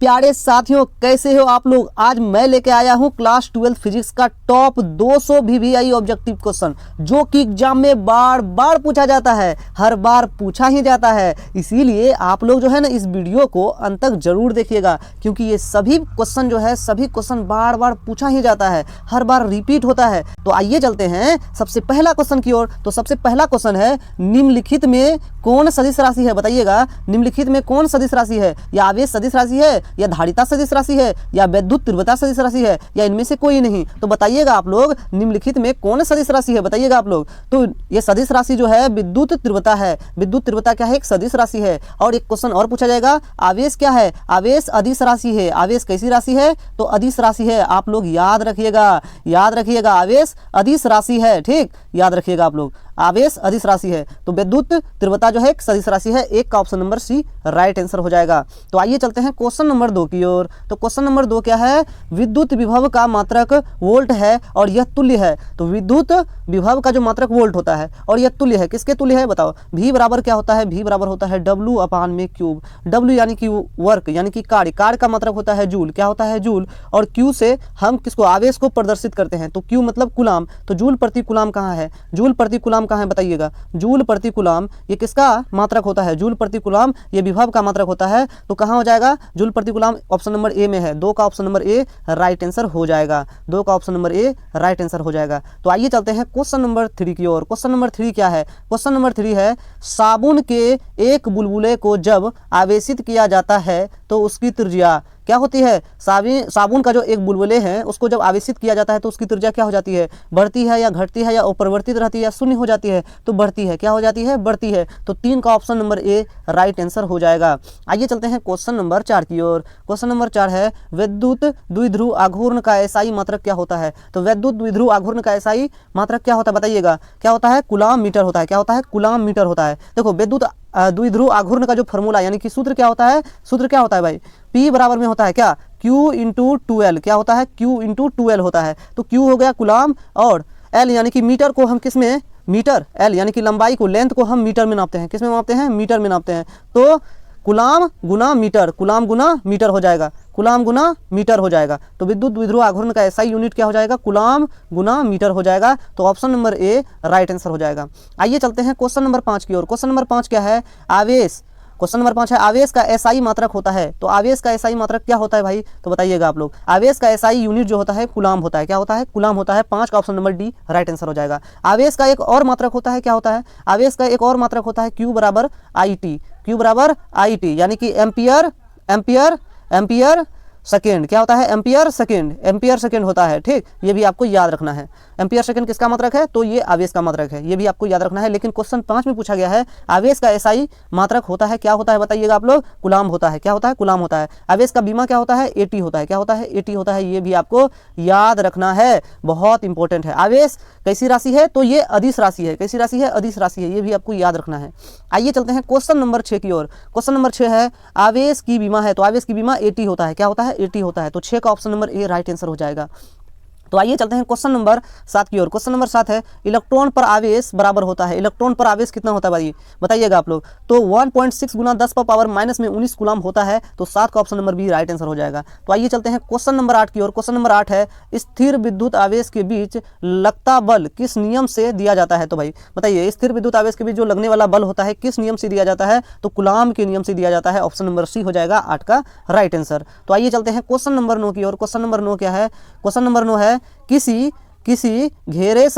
प्यारे साथियों, कैसे हो आप लोग। आज मैं लेके आया हूं क्लास 12 फिजिक्स का टॉप 200 VVI ऑब्जेक्टिव क्वेश्चन, जो कि एग्जाम में बार बार पूछा जाता है, हर बार पूछा ही जाता है। इसीलिए आप लोग जो है ना इस वीडियो को अंत तक जरूर देखिएगा, क्योंकि ये सभी क्वेश्चन जो है सभी क्वेश्चन बार बार पूछा ही जाता है, हर बार रिपीट होता है। तो आइए चलते हैं सबसे पहला क्वेश्चन की ओर। तो सबसे पहला क्वेश्चन है, निम्नलिखित में कौन सदिश राशि है? बताइएगा, निम्नलिखित में कौन सदिश राशि है? या आवेश सदिश राशि है, या धारिता सदिश राशि है, या विद्युत तीव्रता सदिश राशि है, या इनमें से कोई नहीं? तो बताइएगा आप लोग, निम्नलिखित में कौन सदिश राशि है? बताइएगा आप लोग। तो ये सदिश राशि जो है विद्युत तीव्रता है। विद्युत तीव्रता क्या है? एक सदिश राशि है। और एक क्वेश्चन और पूछा जाएगा, आवेश क्या है? आवेश अदिश राशि है। आवेश कैसी राशि है? तो अदिश राशि है। आप लोग याद रखिएगा, याद रखिएगा, आवेश अदिश राशि है। ठीक, याद रखिएगा आप लोग, आवेश अदिश राशि है। तो विद्युत तीव्रता जो है एक सदिश राशि है। एक का option number C right answer हो जाएगा। तो आइए चलते हैं क्वेश्चन नंबर 2 की ओर। तो क्वेश्चन नंबर 2 क्या है? विद्युत विभव का मात्रक वोल्ट है और यह तुल्य है। तो विद्युत विभव का जो मात्रक वोल्ट होता है और यह तुल्य है, किसके तुल्य है? बताओ। V बराबर क्या होता है? V बराबर होता है W अपान में क्यूब। W यानी कि वर्क, यानी कि कार्य। कार्य का मात्रक होता है जूल। क्या होता है? जूल। और Q से हम किसको? आवेश को प्रदर्शित करते हैं। तो Q मतलब कुलाम। तो जूल प्रति कुलाम कहाँ है? जूल प्रति कुलाम कहाँ है? बताइएगा। जूल प्रति कुलाम ये किसका मात्रक होता है? जूल प्रति कुलाम ये विभव का मात्रक होता है। तो कहाँ हो जाएगा? जूल प्रति कुलाम ऑप्शन नंबर ए में है। 2 का option number A right answer हो जाएगा। 2 का option number A right answer हो जाएगा। तो आइए चलते हैं क्वेश्चन नंबर 3 की ओर। क्वेश्चन नंबर 3 क्या है? क्वेश्चन नंबर 3 है, साबुन के एक बुलबुले को जब आवेशित किया जाता है तो उसकी त्रिज्या क्या होती है? साबुन का जो एक बुलबुले हैं उसको जब आवेशित किया जाता है तो उसकी त्रिज्या क्या हो जाती है? बढ़ती है या घटती है, या अपरिवर्तित रहती है, या शून्य हो जाती है? तो बढ़ती है। क्या हो जाती है? बढ़ती है। तो 3 का option number A right answer हो जाएगा। आइए चलते हैं क्वेश्चन नंबर 4 की ओर। क्वेश्चन नंबर 4 है, विद्युत द्विध्रुव आघूर्ण का एसआई मात्रक क्या होता है? तो विद्युत द्विध्रुव आघूर्ण का एसआई मात्रक क्या होता है? बताइएगा। क्या होता है? कूलाम मीटर होता है। क्या होता है? कूलाम मीटर होता है। देखो, विद्युत द्विध्रुव आघूर्ण का जो फॉर्मूला यानी कि सूत्र क्या होता है? सूत्र क्या होता है भाई? P बराबर में होता है क्या? Q into 2L। क्या होता है? Q इंटू 2L होता है। तो Q हो गया कुलाम, और L यानी कि मीटर को हम किस में? मीटर। L यानी कि लंबाई को, लेंथ को हम मीटर में नापते हैं। किस में नापते हैं? मीटर में नापते हैं। तो कुलाम गुना मीटर, कुलाम गुना मीटर हो जाएगा। कुलाम गुना मीटर हो जाएगा। तो विद्युत द्विध्रुव आघूर्ण का एसआई यूनिट क्या हो जाएगा? कुलाम गुना मीटर हो जाएगा। तो option number A right answer हो जाएगा। आइए चलते हैं क्वेश्चन नंबर 5 की ओर। क्वेश्चन नंबर 5 क्या है? आवेश। क्वेश्चन नंबर 5 है, आवेश का एसआई मात्रक होता है। तो आवेश का एसआई मात्रक क्या होता है भाई? तो बताइएगा आप लोग। आवेश का एसआई यूनिट जो होता है कुलाम होता है। क्या होता है? कुलाम होता है। 5 का option number D right answer हो जाएगा। आवेश का एक और मात्रक होता है। क्या होता है? आवेश का एक और मात्रक होता है Q बराबर IT। Q बराबर IT यानी कि एम्पियर, एम्पियर, एम्पियर सेकेंड। क्या होता है? एम्पियर सेकेंड, एम्पियर सेकेंड होता है। ठीक, ये भी आपको याद रखना है। एम्पियर सेकेंड किसका मात्रक है? तो ये आवेश का मात्रक है। ये भी आपको याद रखना है। लेकिन क्वेश्चन 5 में पूछा गया है, आवेश का एसआई मात्रक होता है। क्या होता है? बताइएगा आप लोग। कुलाम होता है। क्या होता है? कुलाम होता है। आवेश का बीमा क्या होता है? AT होता है। क्या होता है? AT होता है। ये भी आपको याद रखना है, बहुत इंपॉर्टेंट है। आवेश कैसी राशि है? तो ये अदिश राशि है। कैसी राशि है? अदिश राशि है। ये भी आपको याद रखना है। आइए चलते हैं क्वेश्चन नंबर 6 की ओर। क्वेश्चन नंबर 6 है, आवेश की बीमा है। तो आवेश की बीमा AT होता है। क्या होता है? AT होता है। तो 6 का option number A right answer हो जाएगा। तो आइए चलते हैं क्वेश्चन नंबर 7 की ओर। क्वेश्चन नंबर 7 है, इलेक्ट्रॉन पर आवेश बराबर होता है। इलेक्ट्रॉन पर आवेश कितना होता है भाई? बताइएगा आप लोग। तो 1.6 गुना 10 पर पावर माइनस में 19 कूलम होता है। तो 7 का option number B right answer हो जाएगा। तो आइए चलते हैं क्वेश्चन नंबर 8 की ओर। क्वेश्चन नंबर 8 है, स्थिर विद्युत आवेश के बीच लगता बल किस नियम से दिया जाता है? तो भाई बताइए, स्थिर विद्युत आवेश के बीच जो लगने वाला बल होता है किस नियम से दिया जाता है? तो कूलम के नियम से दिया जाता है। ऑप्शन नंबर सी हो जाएगा 8 का राइट आंसर। तो आइए चलते हैं क्वेश्चन नंबर 9 की ओर। क्वेश्चन नंबर 9 क्या है? क्वेश्चन नंबर 9 है, किसी घेरे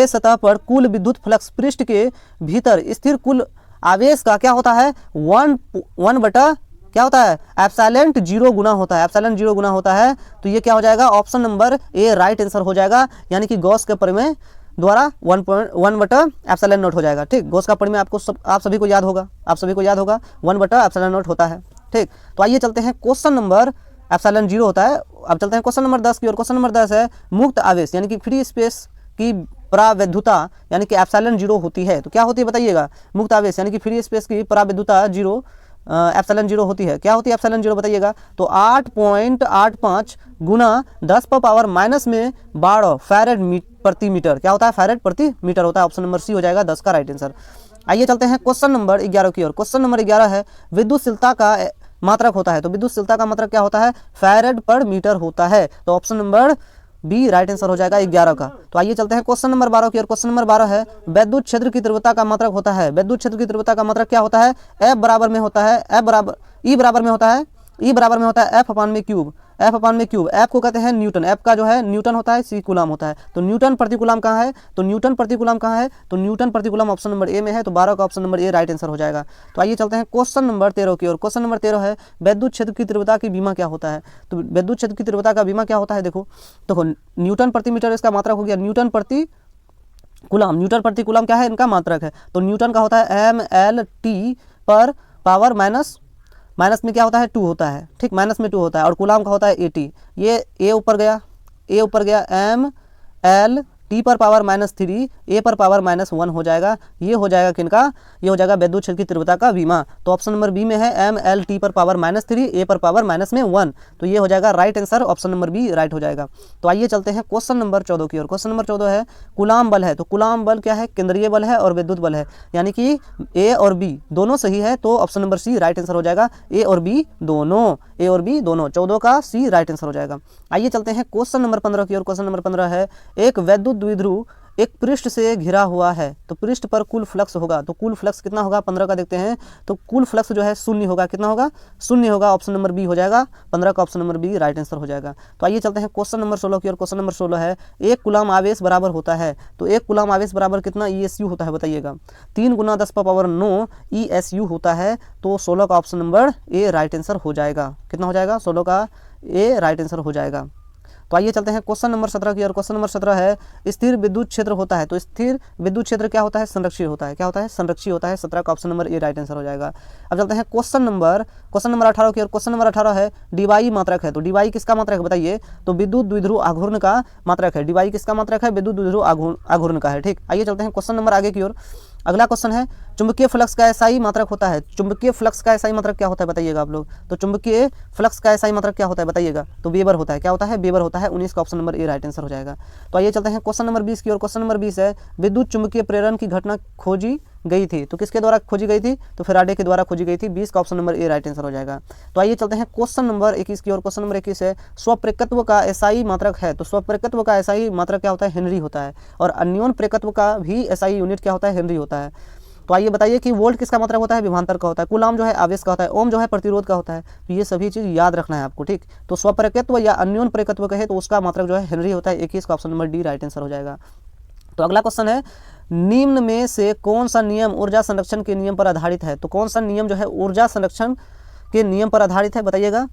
सतह पर कुल विद्युत फ्लक्स पृष्ठ के भीतर स्थिर कुल आवेश का क्या होता है? 1 बटा क्या होता है? एप्सिलॉन 0 गुना होता है। एप्सिलॉन 0 गुना होता है। तो ये क्या हो जाएगा? Option number A right answer हो जाएगा। यानी कि गॉस के प्रमेय द्वारा 1 बटा एप्सिलॉन नॉट हो जाएगा। ठीक, गॉस का प्रमेय आप सभी को याद होगा। 1 बटा एप्सिलॉन नॉट होता है। ठीक, तो आइए चलते हैं क्वेश्चन नंबर, एप्सिलॉन 0 होता है। अब चलते हैं क्वेश्चन नंबर 10 की ओर। क्वेश्चन नंबर 10 है, मुक्त आवेश यानी कि फ्री स्पेस की परावैद्युता यानी कि एप्सिलॉन 0 होती है। तो क्या होती है? बताइएगा। मुक्त आवेश यानी कि फ्री स्पेस की परावैद्युता 0 एप्सिलॉन 0 होती है। क्या होती है एप्सिलॉन 0? बताइएगा। तो 8.85 गुना 10 पर पावर माइनस में 12 फैरेड प्रति मीटर। क्या होता है? फैरेड प्रति मीटर होता है। ऑप्शन नंबर सी हो जाएगा 10 का राइट आंसर। आइए चलते हैं क्वेश्चन नंबर 11 की ओर। क्वेश्चन नंबर 11 है, विद्युतशीलता का मात्रक होता है। तो विद्युतशीलता का मात्रक क्या होता है, फैरेड पर मीटर होता है। तो option number B right answer हो जाएगा 11 का। तो आइए चलते हैं क्वेश्चन नंबर 12 की ओर। क्वेश्चन नंबर 12 है विद्युत क्षेत्र की तीव्रता का मात्रक होता है। विद्युत क्षेत्र की तीव्रता का मात्रक क्या होता है, F बराबर में होता है, F बराबर E बराबर में होता है, E बराबर में होता है F अपान में क्यूब, F अपान में क्यूब। F को कहते हैं न्यूटन, F का जो है न्यूटन होता है, C कूलाम होता है। तो न्यूटन प्रति कूलाम कहाँ है, तो न्यूटन प्रति कूलाम कहाँ है, तो न्यूटन प्रति कूलाम ऑप्शन नंबर ए में है। तो 12 का option number A right answer हो जाएगा। तो आइए चलते हैं क्वेश्चन नंबर 13 की ओर। क्वेश्चन नंबर 13 है विद्युत क्षेत्र की तीव्रता की बीमा क्या होता है। तो विद्युत क्षेत्र की तीव्रता का बीमा क्या होता है, देखो न्यूटन प्रति मीटर इसका मात्रक हो गया, न्यूटन प्रति कूलाम, न्यूटन प्रति कूलाम क्या है, इनका मात्रक है। तो न्यूटन का होता है ML/T पर पावर माइनस में क्या होता है 2 होता है, ठीक, माइनस में 2 होता है। और कूलाम का होता है AT। ये A ऊपर गया ML/T पर पावर -3 A पर पावर -1 हो जाएगा। ये हो जाएगा किनका, ये हो जाएगा विद्युत क्षेत्र की तीव्रता का बीमा। तो ऑप्शन नंबर बी में है ML/T पर पावर -3 A पर पावर -1। तो ये हो जाएगा right answer, option number B right हो जाएगा। तो आइए चलते हैं क्वेश्चन नंबर 14 की ओर। क्वेश्चन नंबर 14 है कूलाम बल है। तो कूलाम बल क्या है, केंद्रीय बल है और विद्युत बल है, यानी कि A और B दोनों सही है। तो option number C right answer हो जाएगा, A और B दोनों, 14 का सी राइट आंसर हो जाएगा। आइए चलते हैं क्वेश्चन नंबर 15 की ओर। क्वेश्चन नंबर 15 है एक विद्युत द्विध्रुव एक पृष्ठ से घिरा हुआ है। तो पृष्ठ पर कुल फ्लक्स होगा, तो कुल फ्लक्स कितना होगा, 15 का देखते हैं। तो कुल फ्लक्स जो है 0 होगा, कितना होगा, 0 होगा। ऑप्शन नंबर बी हो जाएगा, 15 का option number B right answer हो जाएगा। तो आइए चलते हैं क्वेश्चन नंबर 16 की ओर। क्वेश्चन नंबर 16 है एक कूलाम आवेश बराबर होता है। तो एक कूलाम आवेश बराबर कितना ESU होता है, बताइएगा। 3 × 10⁻9 ESU होता है। तो 16 का option number A right answer हो जाएगा, कितना हो जाएगा, 16 का ए राइट आंसर हो जाएगा। तो आइए चलते हैं क्वेश्चन नंबर 17 की ओर। क्वेश्चन नंबर 17 है स्थिर विद्युत क्षेत्र होता है। तो स्थिर विद्युत क्षेत्र क्या होता है, संरक्षित होता है, क्या होता है, संरक्षित होता है। 17 का option number A right answer हो जाएगा। अब चलते हैं क्वेश्चन नंबर 18 की ओर। क्वेश्चन नंबर 18 है डीवाई मात्रक है। तो डीवाई किसका मात्रक है, बताइए। तो विद्युत द्विध्रुव आघूर्ण का मात्रक है। डीवाई किसका मात्रक है, विद्युत द्विध्रुव आघूर्ण का है, ठीक। आइए चलते हैं क्वेश्चन नंबर आगे की ओर। अगला क्वेश्चन है चुंबकीय फ्लक्स का एसआई मात्रक होता है। चुंबकीय फ्लक्स का एसआई मात्रक क्या होता है, बताइएगा आप लोग। तो चुंबकीय फ्लक्स का एसआई मात्रक क्या होता है, बताइएगा। तो वेबर होता है, क्या होता है, वेबर होता है। 19 का option number A right answer हो जाएगा। तो आइए चलते हैं क्वेश्चन नंबर 20 की ओर। क्वेश्चन नंबर 20 है विद्युत चुंबकीय प्रेरण की घटना खोजी गई थी। तो किसके द्वारा खोजी गई थी, तो फैराडे के द्वारा खोजी गई थी। 20 का option number A right answer हो जाएगा। तो आइए चलते हैं क्वेश्चन नंबर 21 की ओर। क्वेश्चन नंबर 21 है स्वप्रेरकत्व का एसआई मात्रक है। तो स्वप्रेरकत्व का एसआई मात्रक क्या होता है, हेनरी होता है। और अन्योन प्रेरकत्व का भी एसआई यूनिट क्या होता है, हेनरी होता है। तो आइए बताइए कि वोल्ट किसका मात्रक होता है, विभवांतर का होता है। कूलाम जो है आवेश का होता है। ओम जो है प्रतिरोध का होता है। तो ये सभी चीज़ याद रखना है आपको, ठीक। तो स्वप्रेरकत्व या अन्योन प्रेरकत्व कहे तो उसका मात्रक जो है हेनरी होता है। 21 का option number D right answer हो जाएगा। तो अगला क्वेश्चन है निम्न में से कौन सा नियम ऊर्जा संरक्षण के नियम पर आधारित है। तो कौन सा नियम जो है ऊर्जा संरक्षण के नियम पर आधारित है, बताइएगा।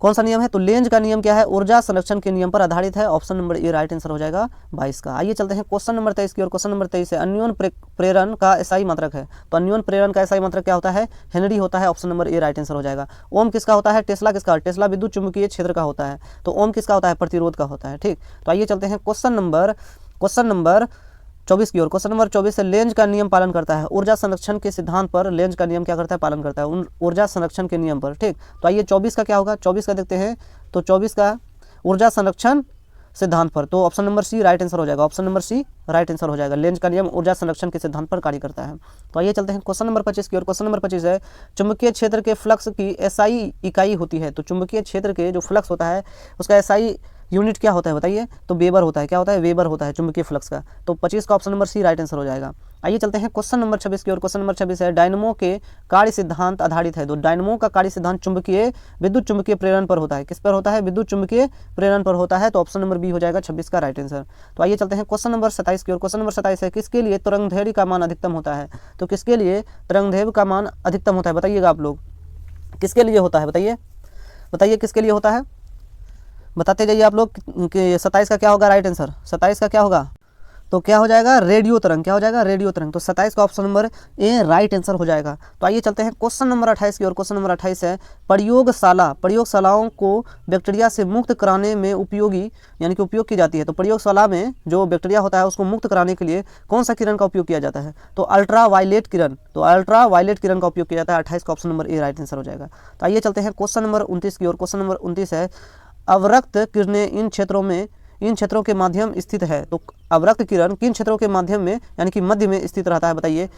कौन सा नियम है, तो लेंज का नियम क्या है, ऊर्जा संरक्षण के नियम पर आधारित है। Option number A right answer हो जाएगा 22 का। आइए चलते हैं क्वेश्चन नंबर 23 की ओर। क्वेश्चन नंबर 23 है अन्योन प्रेरण का एसआई मात्रक है। तो अन्योन प्रेरण का एसआई मात्रक क्या होता है, हेनरी होता है। Option number A right answer हो जाएगा। ओम किसका होता है, टेस्ला किसका, टेस्ला विद्युत चुंबकीय क्षेत्र का होता है। तो ओम किसका होता है, प्रतिरोध का होता है, ठीक। तो आइए चलते हैं क्वेश्चन नंबर 24 की ओर। क्वेश्चन नंबर 24 है लेंज का नियम पालन करता है। ऊर्जा संरक्षण के सिद्धांत पर लेंज का नियम क्या करता है, पालन करता है, उन ऊर्जा संरक्षण के नियम पर, ठीक। तो आइए 24 का क्या होगा, 24 का देखते हैं। तो 24 का ऊर्जा संरक्षण सिद्धांत पर, तो option number C right answer हो जाएगा। Option number C right answer हो जाएगा। लेंज का नियम ऊर्जा संरक्षण के सिद्धांत पर कार्य करता है। तो आइए चलते हैं क्वेश्चन नंबर 25 की ओर। क्वेश्चन नंबर 25 है चुंबकीय क्षेत्र के फ्लक्स की एसआई इकाई होती है। तो चुंबकीय क्षेत्र के जो फ्लक्स होता है उसका एसआई यूनिट क्या होता है, बताइए। तो वेबर होता है, क्या होता है, वेबर होता है चुंबकीय फ्लक्स का। तो 25 का option number C right answer हो जाएगा। आइए चलते हैं क्वेश्चन नंबर 26 की ओर। क्वेश्चन नंबर 26 है डायनमो के कार्य सिद्धांत आधारित है। तो डायनमो का कार्य सिद्धांत चुंबकीय विद्युत चुंबकीय प्रेरण पर होता है। किस पर होता है, विद्युत चुंबकीय प्रेरण पर होता है। तो ऑप्शन नंबर बी हो जाएगा 26 का राइट आंसर। तो आइए चलते हैं क्वेश्चन नंबर 27 की ओर। क्वेश्चन नंबर 27 है किसके लिए तरंगदैर्घ्य का मान अधिकतम होता है। तो किसके लिए तरंगदैर्घ्य का मान अधिकतम होता है, बताइएगा आप लोग। किसके लिए होता है, बताइए, बताइए किसके लिए होता है, बताते जाइए आप लोग कि 27 का क्या होगा राइट आंसर। 27 का क्या होगा, तो क्या हो जाएगा, रेडियो तरंग। क्या हो जाएगा, रेडियो तरंग। तो 27 का option number A right answer हो जाएगा। तो आइए चलते हैं क्वेश्चन नंबर 28 की ओर। क्वेश्चन नंबर 28 है प्रयोगशालाओं को बैक्टीरिया से मुक्त कराने में उपयोगी यानी कि उपयोग की जाती है। तो प्रयोगशाला में जो बैक्टीरिया होता है उसको मुक्त कराने के लिए कौन सा किरण का उपयोग किया जाता है, तो अल्ट्रा वायलेट किरण। तो अल्ट्रा वायलेट किरण का उपयोग किया जाता है। 28 का option number A right answer हो जाएगा। तो आइए चलते हैं क्वेश्चन नंबर 29 की ओर। क्वेश्चन नंबर 29 है अवरक्त किरणें इन क्षेत्रों के माध्यम स्थित है। तो अवरक्त किरण किन क्षेत्रों के माध्यम में यानी कि मध्य में स्थित रहता है, बताइए।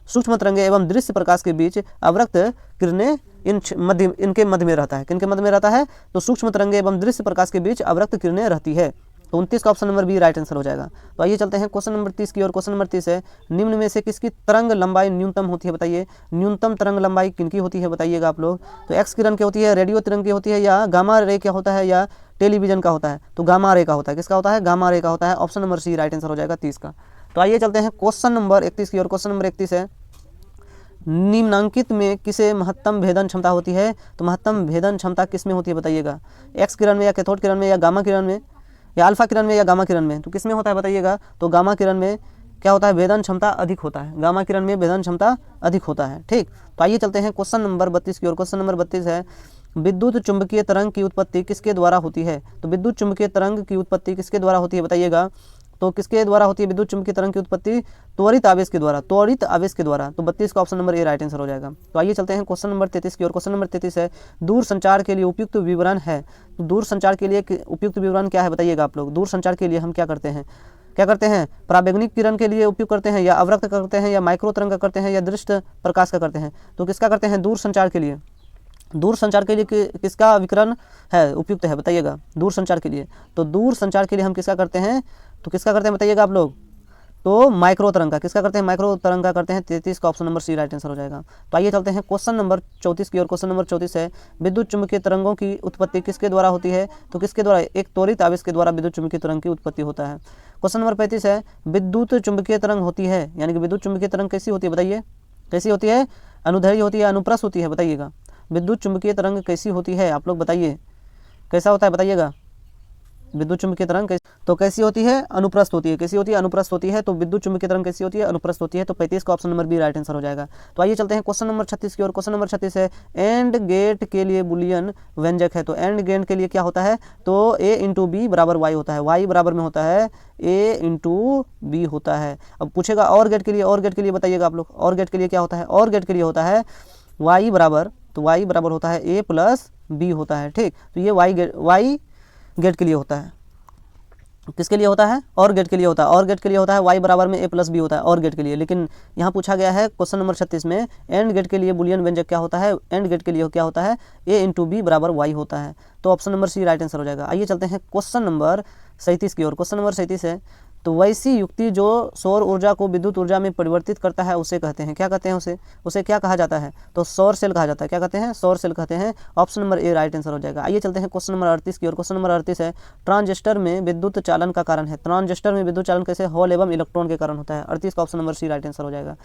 सूक्ष्म तरंगे एवं दृश्य प्रकाश के बीच अवरक्त किरणें इनके मध्य में रहता है। किनके मध्य में रहता है? तो सूक्ष्म तरंगे एवं दृश्य प्रकाश के बीच अवरक्त किरणें रहती है। तो 29 का option number B right answer हो जाएगा। तो आइए चलते हैं क्वेश्चन नंबर 30 की ओर। क्वेश्चन नंबर 30 है, निम्न में से किसकी तरंग लंबाई न्यूनतम होती है? बताइए, न्यूनतम तरंग लंबाई किनकी होती है बताइएगा आप लोग। तो एक्स किरण की होती है, रेडियो तरंग की होती है, या गामा रे क्या होता है, या टेलीविजन का होता है? तो गामा रे का होता है। किसका होता है? गामा रे का होता है। Option number C right answer हो जाएगा 30 का। तो आइए चलते हैं क्वेश्चन नंबर 31 की ओर। क्वेश्चन नंबर 31 है, निम्नांकित में किसे महत्तम भेदन क्षमता होती है? तो महत्तम भेदन क्षमता किस में होती है बताइएगा? एक्स किरण में, या कैथोड किरण में, या गामा किरण में, या अल्फा किरण में, या गामा किरण में? तो किस में होता है बताइएगा? तो गामा किरण में क्या होता है? भेदन क्षमता अधिक होता है। गामा किरण में भेदन क्षमता अधिक होता है। ठीक, तो आइए चलते हैं क्वेश्चन नंबर 32 की ओर। क्वेश्चन नंबर 32 है, विद्युत चुंबकीय तरंग की उत्पत्ति किसके द्वारा होती है? तो विद्युत चुंबकीय तरंग की उत्पत्ति किसके द्वारा होती है बताइएगा? तो किसके द्वारा होती है विद्युत चुंबकीय तरंग की उत्पत्ति? त्वरित आवेश के द्वारा। त्वरित आवेश के द्वारा। तो 32 का option number A right answer हो जाएगा। तो आइए चलते हैं क्वेश्चन नंबर 33 की ओर। क्वेश्चन नंबर 33 है, दूर संचार के लिए उपयुक्त विवरण है। तो दूर संचार के लिए उपयुक्त विवरण क्या है बताइएगा आप लोग? दूर संचार के लिए हम क्या करते हैं? पराबैंगनी किरण के लिए उपयोग करते हैं, या अवरक्त करते हैं, या माइक्रो तरंग का करते हैं, या दृश्य प्रकाश का करते हैं? तो किसका करते हैं? दूर संचार के लिए। दूर संचार के लिए किसका विकिरण है उपयुक्त है बताइएगा? दूर संचार के लिए। तो दूर संचार के लिए हम किसका करते हैं? तो किसका करते हैं बताइएगा आप लोग? तो माइक्रो तरंग का। किसका करते हैं? माइक्रो तरंग का करते हैं। 33 का option number C right answer हो जाएगा। तो आइए चलते हैं क्वेश्चन नंबर 34 की ओर। क्वेश्चन नंबर 34 है, विद्युत चुंबकीय तरंगों की उत्पत्ति किसके द्वारा होती है? तो किसके द्वारा? एक त्वरित आवेश के द्वारा विद्युत चुंबकीय तरंग की उत्पत्ति होता है। क्वेश्चन नंबर 35 है, विद्युत चुंबकीय तरंग होती है, यानी कि विद्युत चुंबकीय तरंग कैसी होती है बताइए? कैसी होती है? अनुदैर्घ्य होती है, अनुप्रस्थ होती है बताइएगा? विद्युत चुंबकीय तरंग कैसी होती है आप लोग बताइए? कैसा होता है बताइएगा? विद्युत चुंबकीय तरंग तो कैसी होती है? अनुप्रस्थ होती है। कैसी होती है? अनुप्रस्थ होती है। तो विद्युत चुंबकीय तरंग कैसी होती है? अनुप्रस्थ होती है। तो 35 का option number B right answer हो जाएगा। तो आइए चलते हैं क्वेश्चन नंबर 36 की ओर। क्वेश्चन नंबर 36 है, एंड गेट के लिए बुलियन व्यंजक है। तो एंड गेट के लिए क्या होता है? तो a इंटू बी बराबर वाई होता है। वाई बराबर में होता है a इंटू बी होता है। अब पूछेगा और गेट के लिए। और गेट के लिए बताइएगा आप लोग। और गेट के लिए क्या होता है? और गेट के लिए होता है वाई बराबर, तो वाई बराबर होता है a प्लस बी होता है। ठीक, तो ये वाई गेट के लिए होता है। किसके लिए होता है? और गेट के लिए होता है। और गेट के लिए होता है वाई बराबर में a प्लस बी होता है और गेट के लिए। लेकिन यहाँ पूछा गया है क्वेश्चन नंबर 36 में, एंड गेट के लिए बुलियन व्यंजक क्या होता है? एंड गेट के लिए क्या होता है? a इंटू बी बराबर वाई होता है। तो option number C right answer हो जाएगा। आइए चलते हैं क्वेश्चन नंबर 37 की ओर। क्वेश्चन नंबर 37 है, तो वैसी युक्ति जो सौर ऊर्जा को विद्युत ऊर्जा में परिवर्तित करता है उसे कहते हैं, क्या कहते हैं? उसे क्या कहा जाता है? तो सौर सेल कहा जाता है। क्या कहते हैं? सौर सेल कहते हैं। Option number A right answer हो जाएगा। आइए चलते हैं क्वेश्चन नंबर 38 की ओर। क्वेश्चन नंबर 38 है, ट्रांजिस्टर में विद्युत चालन का कारण है। ट्रांजिस्टर में विद्युत चालन कैसे? होल एवं इलेक्ट्रॉन के कारण होता है। 38 का option number C right answer हो जाएगा।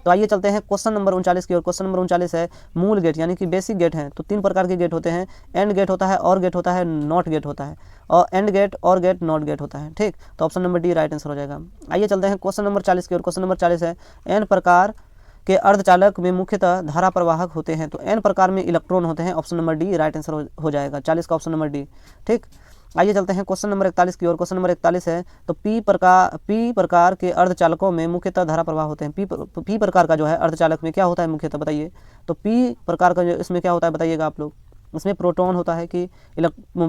तो आइए चलते हैं क्वेश्चन नंबर 39 की ओर। क्वेश्चन नंबर 39 है, मूल गेट यानी कि बेसिक गेट है। तो 3 प्रकार के गेट होते हैं, एंड गेट होता है, और गेट होता है, नॉट गेट होता है, और एंड गेट, और गेट, नॉट गेट होता है। ठीक, तो option number D right answer हो जाएगा। आइए चलते हैं क्वेश्चन नंबर 40 की ओर। क्वेश्चन नंबर 40 है, एन प्रकार के अर्धचालक में मुख्यतः धारा प्रवाहक होते हैं। तो एन प्रकार में इलेक्ट्रॉन होते हैं। Option number D right answer हो जाएगा। 40 का ऑप्शन नंबर डी। ठीक, आइए चलते हैं क्वेश्चन नंबर 41 की ओर। क्वेश्चन नंबर 41 है, तो पी प्रकार के अर्धचालकों में मुख्यतः धारा प्रवाह होते हैं। पी प्रकार का जो है अर्धचालक में क्या होता है मुख्यतः बताइए? तो पी प्रकार का जो इसमें क्या होता है बताइएगा आप लोग? इसमें प्रोटॉन होता है कि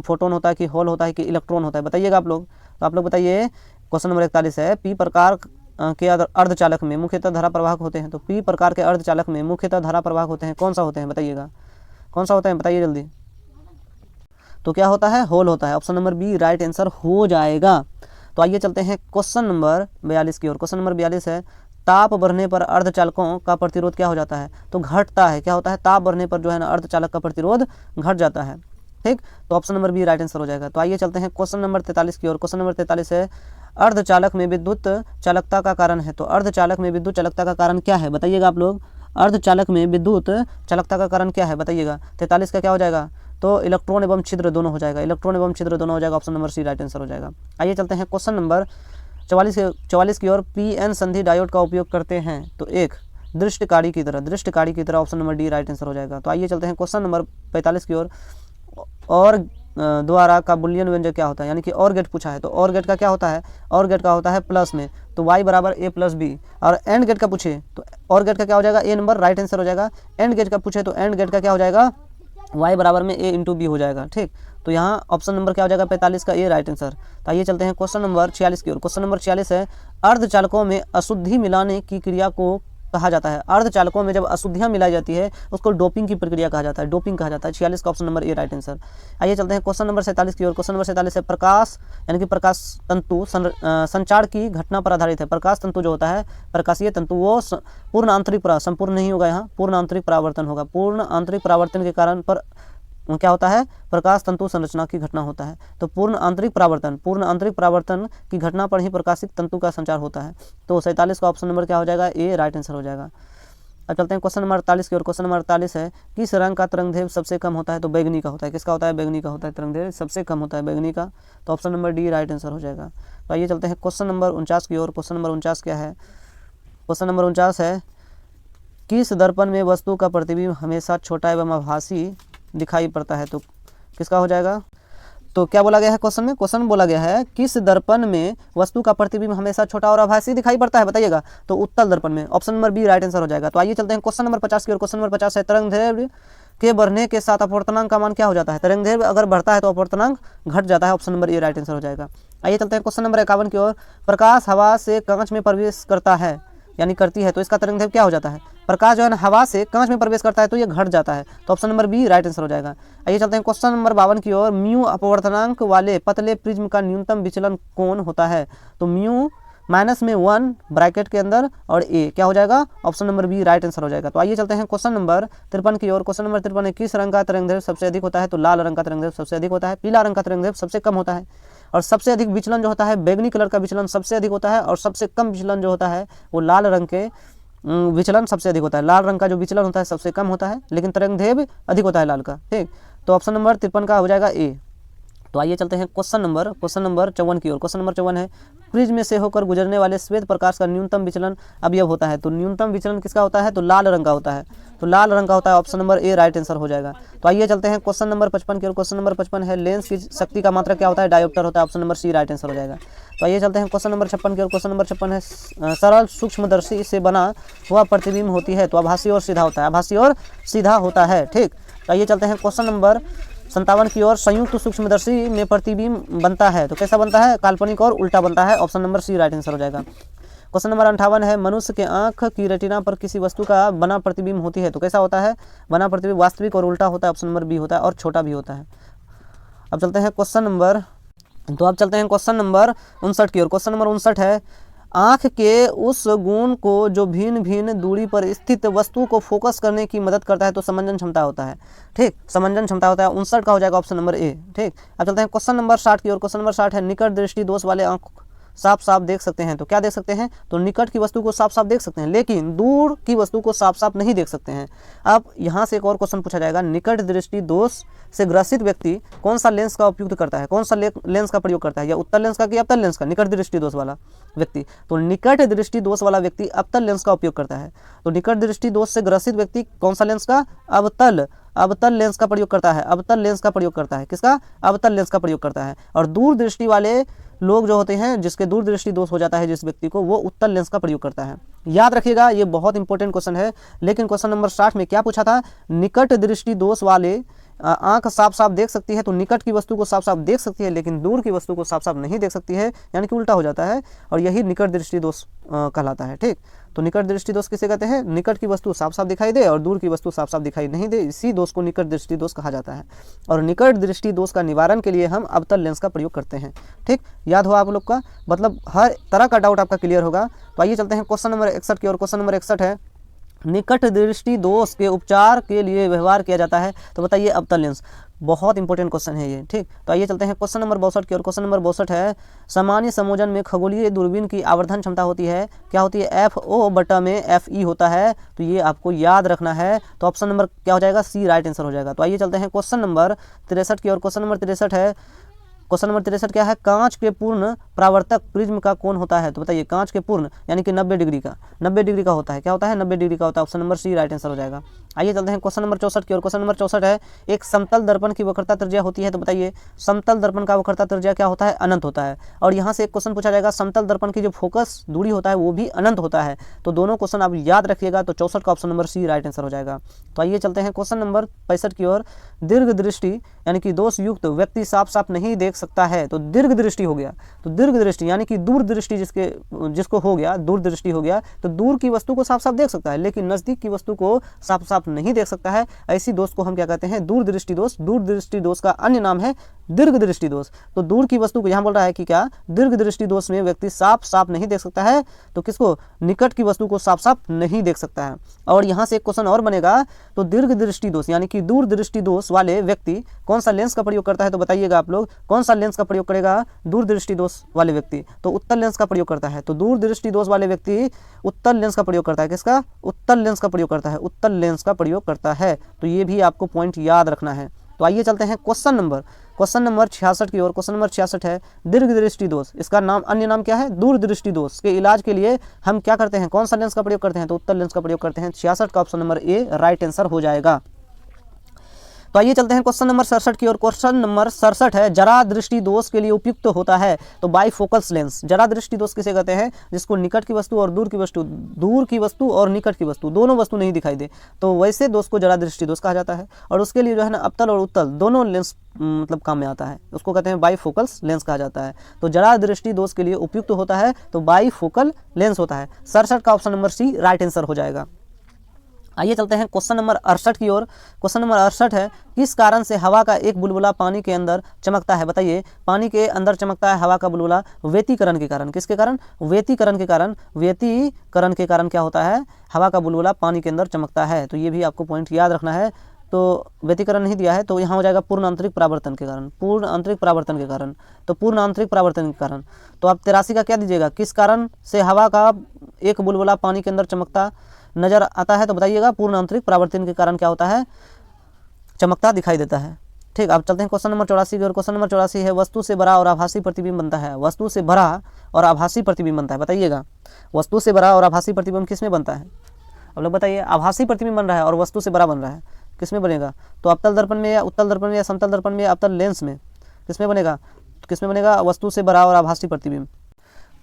फोटोन होता है कि होल होता है कि इलेक्ट्रॉन होता है बताइएगा आप लोग? तो आप लोग बताइए। क्वेश्चन नंबर 41 है, पी प्रकार के अर्धचालक में मुख्यतः धारा प्रवाहक होते हैं। तो पी प्रकार के अर्धचालक में मुख्यतः धारा प्रवाहक होते हैं। कौन सा होते हैं बताइएगा? कौन सा होता है बताइए जल्दी? तो क्या होता है? होल होता है। Option number B right answer हो जाएगा। तो आइए चलते हैं क्वेश्चन नंबर 42 की ओर। क्वेश्चन नंबर 42 है, ताप बढ़ने पर अर्धचालकों का प्रतिरोध क्या हो जाता है? तो घटता है। क्या होता है? ताप बढ़ने पर जो है ना अर्धचालक का प्रतिरोध घट जाता है। ठीक, तो option number B right answer हो जाएगा। तो आइए चलते हैं क्वेश्चन नंबर 43 की ओर। क्वेश्चन नंबर 43 है, अर्धचालक में विद्युत चालकता का कारण है। तो अर्धचालक में विद्युत चालकता का कारण क्या है बताइएगा आप लोग? अर्धचालक में विद्युत चालकता का कारण क्या है बताइएगा? 43 का क्या हो जाएगा? तो इलेक्ट्रॉन एवं छिद्र दोनों हो जाएगा। इलेक्ट्रॉन एवं छिद्र दोनों हो जाएगा। Option number C right answer हो जाएगा। आइए चलते हैं क्वेश्चन नंबर 44 की ओर। पीएन संधि डायोड का उपयोग करते हैं तो एक दृष्टिकारी की तरह। Option number D right answer हो जाएगा। तो आइए चलते हैं क्वेश्चन नंबर 45 की ओर। और द्वारा का बुलियन व्यंजक क्या होता है? यानी कि और गेट पूछा है। तो और गेट का क्या होता है? और गेट का होता है प्लस में, तो y बराबर a प्लस बी। और एंड गेट का पूछे तो और गेट का क्या हो जाएगा? a नंबर राइट आंसर हो जाएगा। एंड गेट का पूछे तो एंड गेट का क्या हो जाएगा? y बराबर में a इंटू बी हो जाएगा। ठीक, तो यहाँ ऑप्शन नंबर क्या हो जाएगा? 45 का ए राइट आंसर। तो आइए चलते हैं क्वेश्चन नंबर 46 की ओर। क्वेश्चन नंबर 46 है, अर्धचालकों में अशुद्धि मिलाने की क्रिया को कहा जाता है। अर्धचालकों में जब अशुद्धियां मिलाई जाती है उसको डोपिंग की प्रक्रिया कहा जाता है, डोपिंग कहा जाता है। 46 का option number A right answer. आइए चलते हैं क्वेश्चन नंबर 47 की ओर। क्वेश्चन नंबर 47 है प्रकाश यानी कि प्रकाश तंतु संचार की घटना पर आधारित है। प्रकाश तंतु जो होता है, प्रकाशीय तंतु, वो पूर्ण आंतरिक संपूर्ण नहीं होगा, यहाँ पूर्ण आंतरिक परावर्तन होगा। पूर्ण आंतरिक परावर्तन के कारण पर क्या होता है, प्रकाश तंतु संरचना की घटना होता है। तो पूर्ण आंतरिक परावर्तन की घटना पर ही प्रकाशित तंतु का संचार होता है। तो 47 का ऑप्शन नंबर क्या हो जाएगा, ए राइट आंसर हो जाएगा। अब चलते हैं क्वेश्चन नंबर 48 की ओर। क्वेश्चन नंबर 48 है किस रंग का तरंगदैर्घ्य सबसे कम होता है। तो बैगनी का होता है। किसका होता है, बैगनी का होता है। तरंगदैर्घ्य सबसे कम होता है बैगनी का। तो option number D right answer हो जाएगा। तो आइए चलते हैं क्वेश्चन नंबर 49 की ओर। क्वेश्चन नंबर 49 क्या है, क्वेश्चन नंबर 49 है किस दर्पण में वस्तु का प्रतिबिंब हमेशा छोटा एवं आभासी दिखाई पड़ता है। तो किसका हो जाएगा, तो क्या बोला गया है क्वेश्चन में, क्वेश्चन बोला गया है किस दर्पण में वस्तु का प्रतिबिंब हमेशा छोटा और आभासी दिखाई पड़ता है, बताइएगा। तो उत्तल दर्पण में। Option number B right answer हो जाएगा। तो आइए चलते हैं क्वेश्चन नंबर 50 की ओर। क्वेश्चन नंबर 50 है तरंगदैर्घ्य के बढ़ने के साथ अपवर्तनांक का मान क्या हो जाता है। तरंगदैर्घ्य अगर बढ़ता है तो अपवर्तनांक घट जाता है। Option number A right answer हो जाएगा। आइए चलते हैं क्वेश्चन नंबर 51 की ओर। प्रकाश हवा से कांच में प्रवेश करता है यानी करती है, तो इसका तरंगदैर्घ्य क्या हो जाता है। प्रकाश जो है ना हवा से कांच में प्रवेश करता है तो ये घट जाता है। तो option number B right answer हो जाएगा। आइए चलते हैं क्वेश्चन नंबर 52 की ओर। म्यू अपवर्तनांक वाले पतले प्रिज्म का न्यूनतम विचलन कोण होता है। तो म्यू -1 ब्रैकेट के अंदर और ए क्या हो जाएगा, option number B right answer हो जाएगा। तो आइए चलते हैं क्वेश्चन नंबर 53 की ओर। क्वेश्चन नंबर 53 है किस रंग का तरंगदैर्घ्य सबसे अधिक होता है। तो लाल रंग का तरंगदैर्घ्य सबसे अधिक होता है। पीला रंग का तरंगदैर्घ्य सबसे कम होता है और सबसे अधिक विचलन जो होता है बैगनी कलर का विचलन सबसे अधिक होता है और सबसे कम विचलन जो होता है वो लाल रंग के विचलन सबसे अधिक होता है। लाल रंग का जो विचलन होता है सबसे कम होता है लेकिन तरंगदैर्घ्य अधिक होता है लाल का, ठीक। तो ऑप्शन नंबर 53 का हो जाएगा ए। तो आइए चलते हैं क्वेश्चन नंबर 54 की ओर। क्वेश्चन नंबर 54 है प्रिज्म में से होकर गुजरने वाले श्वेत प्रकाश का न्यूनतम विचलन अवयव होता है। तो न्यूनतम विचलन किसका होता है, तो लाल रंग का होता है। तो लाल रंग का होता है, option number A right answer हो जाएगा। तो आइए चलते हैं क्वेश्चन नंबर 55 की ओर। क्वेश्चन नंबर 55 है लेंस की शक्ति का मात्रक क्या होता है, डायोप्टर होता है। Option number C right answer हो जाएगा। तो आइए चलते हैं क्वेश्चन नंबर 56 की ओर। क्वेश्चन नंबर 56 है सरल सूक्ष्मदर्शी से बना हुआ प्रतिबिंब होती है तो आभासी और सीधा होता है। आभासी और सीधा होता है, ठीक। तो आइए चलते हैं क्वेश्चन नंबर 57 की ओर। संयुक्त सूक्ष्मदर्शी में प्रतिबिंब बनता है तो कैसा बनता है, काल्पनिक और उल्टा बनता है। Option number C right answer हो जाएगा। क्वेश्चन नंबर 58 है मनुष्य के आंख की रेटिना पर किसी वस्तु का बना प्रतिबिंब होती है तो कैसा होता है, बना प्रतिबिंब वास्तविक और उल्टा होता है। ऑप्शन नंबर बी होता है और छोटा भी होता है। अब चलते हैं क्वेश्चन नंबर 59 की ओर। क्वेश्चन नंबर 59 है आँख के उस गुण को जो भिन्न भिन्न दूरी पर स्थित वस्तु को फोकस करने की मदद करता है तो समंजन क्षमता होता है, ठीक। समंजन क्षमता होता है। 59 का हो जाएगा ऑप्शन नंबर ए, ठीक। अब चलते हैं क्वेश्चन नंबर 60 की ओर। क्वेश्चन नंबर 60 है निकट दृष्टि दोष वाले आँख साफ साफ देख सकते हैं तो क्या देख सकते हैं, तो निकट की वस्तु को साफ साफ देख सकते हैं लेकिन दूर की वस्तु को साफ साफ नहीं देख सकते हैं। अब यहाँ से एक और क्वेश्चन पूछा जाएगा निकट दृष्टि दोष से ग्रसित व्यक्ति कौन सा लेंस का उपयोग करता है, कौन सा लेंस का प्रयोग करता है, या उत्तल लेंस का कि अवतल लेंस का। निकट दृष्टि दोष वाला व्यक्ति, तो निकट दृष्टि दोष वाला व्यक्ति अवतल लेंस का उपयोग करता है। तो निकट दृष्टि दोष से ग्रसित व्यक्ति कौन सा लेंस का, अवतल लेंस का प्रयोग करता है। अवतल लेंस का प्रयोग करता है, किसका, अवतल लेंस का प्रयोग करता है। और दूर दृष्टि वाले लोग जो होते हैं जिसके दूर दृष्टि दोष हो जाता है जिस व्यक्ति को, वो उत्तल लेंस का प्रयोग करता है। याद रखिएगा ये बहुत इंपॉर्टेंट क्वेश्चन है। लेकिन क्वेश्चन नंबर 60 में क्या पूछा था, निकट दृष्टि दोष वाले आंख साफ साफ देख सकती है तो निकट की वस्तु को साफ साफ देख सकती है लेकिन दूर की वस्तु को साफ साफ नहीं देख सकती है, यानी कि उल्टा हो जाता है और यही निकट दृष्टि दोष कहलाता है, ठीक। तो निकट दृष्टि दोष किसे कहते हैं, निकट की वस्तु साफ साफ दिखाई दे और दूर की वस्तु साफ साफ दिखाई नहीं दे, इसी दोष को निकट दृष्टि दोष कहा जाता है। और निकट दृष्टि दोष का निवारण के लिए हम अवतल लेंस का प्रयोग करते हैं, ठीक। याद हो आप लोग का, मतलब हर तरह का डाउट आपका क्लियर होगा। तो आइए चलते हैं क्वेश्चन नंबर 61 की ओर। क्वेश्चन नंबर 61 है निकट दृष्टि दोष के उपचार के लिए व्यवहार किया जाता है तो बताइए अवतल लेंस। बहुत इंपॉर्टेंट क्वेश्चन है ये, ठीक। तो आइए चलते हैं क्वेश्चन नंबर 62 की ओर। क्वेश्चन नंबर 62 है सामान्य समोजन में खगोलीय दूरबीन की आवर्धन क्षमता होती है, क्या होती है, FO बटा में FE होता है। तो ये आपको याद रखना है। तो ऑप्शन नंबर क्या हो जाएगा, सी राइट आंसर हो जाएगा। तो आइए चलते हैं क्वेश्चन नंबर 63 की ओर। क्वेश्चन नंबर 63 है, क्वेश्चन नंबर 63 क्या है, कांच के पूर्ण परावर्तक प्रिज्म का कोण होता है तो बताइए, कांच के पूर्ण यानी कि 90 डिग्री का, 90 डिग्री का होता है, क्या होता है, 90 डिग्री का होता है। Option number C right answer हो जाएगा। आइए चलते हैं क्वेश्चन नंबर 64 की ओर। क्वेश्चन नंबर 64 है, एक समतल दर्पण की वक्रता त्रिज्या होती है, तो बताइए समतल दर्पण का वक्रता त्रिज्या क्या होता है? अनंत होता है। और यहाँ से एक क्वेश्चन पूछा जाएगा, समतल दर्पण की जो फोकस दूरी होता है वो भी अनंत होता है। तो दोनों क्वेश्चन आप याद रखिएगा, तो 64 का option number C right answer हो जाएगा। तो आइए चलते हैं क्वेश्चन नंबर 65 की ओर। दीर्घ दृष्टि यानी कि दोष युक्त व्यक्ति साफ साफ नहीं देख सकता है, तो दीर्घ दृष्टि हो गया। तो दीर्घ दृष्टि यानी कि दूर दृष्टि जिसको हो गया, दूर दृष्टि हो गया, तो दूर की वस्तु को साफ साफ देख सकता है लेकिन नजदीक की वस्तु को साफ साफ नहीं देख सकता है। ऐसी दोष को हम क्या कहते हैं? दूर दृष्टि दोष। दूर दृष्टि दोष का अन्य नाम है दीर्घ दृष्टि दोष। तो दूर की वस्तु को यहाँ बोल रहा है कि क्या दीर्घ दृष्टि दोष में व्यक्ति साफ साफ नहीं देख सकता है, तो किसको? निकट की वस्तु को साफ साफ नहीं देख सकता है। और यहाँ से एक क्वेश्चन और बनेगा, तो दीर्घ दृष्टि दोष यानी कि दूर दृष्टि दोष वाले व्यक्ति कौन सा लेंस का प्रयोग करता है? तो बताइएगा आप लोग, कौन सा लेंस का प्रयोग करेगा दूर दृष्टि दोष वाले व्यक्ति? तो उत्तल लेंस का प्रयोग करता है। तो दूर दृष्टि दोष वाले व्यक्ति उत्तल लेंस का प्रयोग करता है। किसका? उत्तल लेंस का प्रयोग करता है। उत्तल लेंस का प्रयोग करता है। तो ये भी आपको पॉइंट याद रखना है। तो आइए चलते हैं क्वेश्चन नंबर 66 की ओर। क्वेश्चन नंबर 66 है, दीर्घ दृष्टि दोष, इसका नाम अन्य नाम क्या है? दूर दृष्टि दोष के इलाज के लिए हम क्या करते हैं? कौन सा लेंस का प्रयोग करते हैं? तो उत्तल लेंस का प्रयोग करते हैं। 66 का option number A right answer हो जाएगा। तो आइए चलते हैं क्वेश्चन नंबर 67 की ओर। क्वेश्चन नंबर 67 है, जरा दृष्टि दोष के लिए उपयुक्त होता है, तो बाइफोकल्स लेंस। जरा दृष्टि दोष किसे कहते हैं? जिसको निकट की वस्तु और दूर की वस्तु और निकट की वस्तु दोनों वस्तु नहीं दिखाई दे, तो वैसे दोष को जरा दृष्टि दोष कहा जाता है। और उसके लिए जो है ना अवतल और उत्तल दोनों लेंस मतलब काम में आता है, उसको कहते हैं बाइफोकल्स लेंस कहा जाता है। तो जरा दृष्टि दोष के लिए उपयुक्त होता है, तो बाइफोकल लेंस होता है। 67 का option number C right answer हो जाएगा। आइए चलते हैं क्वेश्चन नंबर 68 की ओर। क्वेश्चन नंबर 68 है, किस कारण से हवा का एक बुलबुला पानी के अंदर चमकता है? बताइए पानी के अंदर चमकता है हवा का बुलबुला व्यतिकरण के कारण। किसके कारण? व्यतिकरण के कारण। व्यतिकरण के कारण क्या होता है? हवा का बुलबुला पानी के अंदर चमकता है। तो ये भी आपको पॉइंट याद रखना है। तो व्यतिकरण नहीं दिया है, तो यहाँ हो जाएगा पूर्ण आंतरिक परावर्तन के कारण। पूर्ण आंतरिक परावर्तन के कारण। तो पूर्ण आंतरिक परावर्तन के कारण। तो आप 83 का क्या दीजिएगा? किस कारण से हवा का एक बुलबुला पानी के अंदर चमकता नजर आता है? तो बताइएगा पूर्ण आंतरिक परावर्तन के कारण क्या होता है? चमकता दिखाई देता है। ठीक, अब चलते हैं क्वेश्चन नंबर 84 की ओर। क्वेश्चन नंबर 84 है, वस्तु से भरा और आभासी प्रतिबिंब बनता है। वस्तु से भरा और आभासी प्रतिबिंब बनता है। बताइएगा वस्तु से भरा और आभासी प्रतिबिंब किस में बनता है? अब लोग बताइए, आभासी प्रतिबिंब बन रहा है और वस्तु से भरा बन रहा है, किस में बनेगा? तो अवतल दर्पण में या उत्तल दर्पण में या समतल दर्पण में या अवतल लेंस में? किस में बनेगा? किस में बनेगा? वस्तु से भरा और आभासी प्रतिबिंब।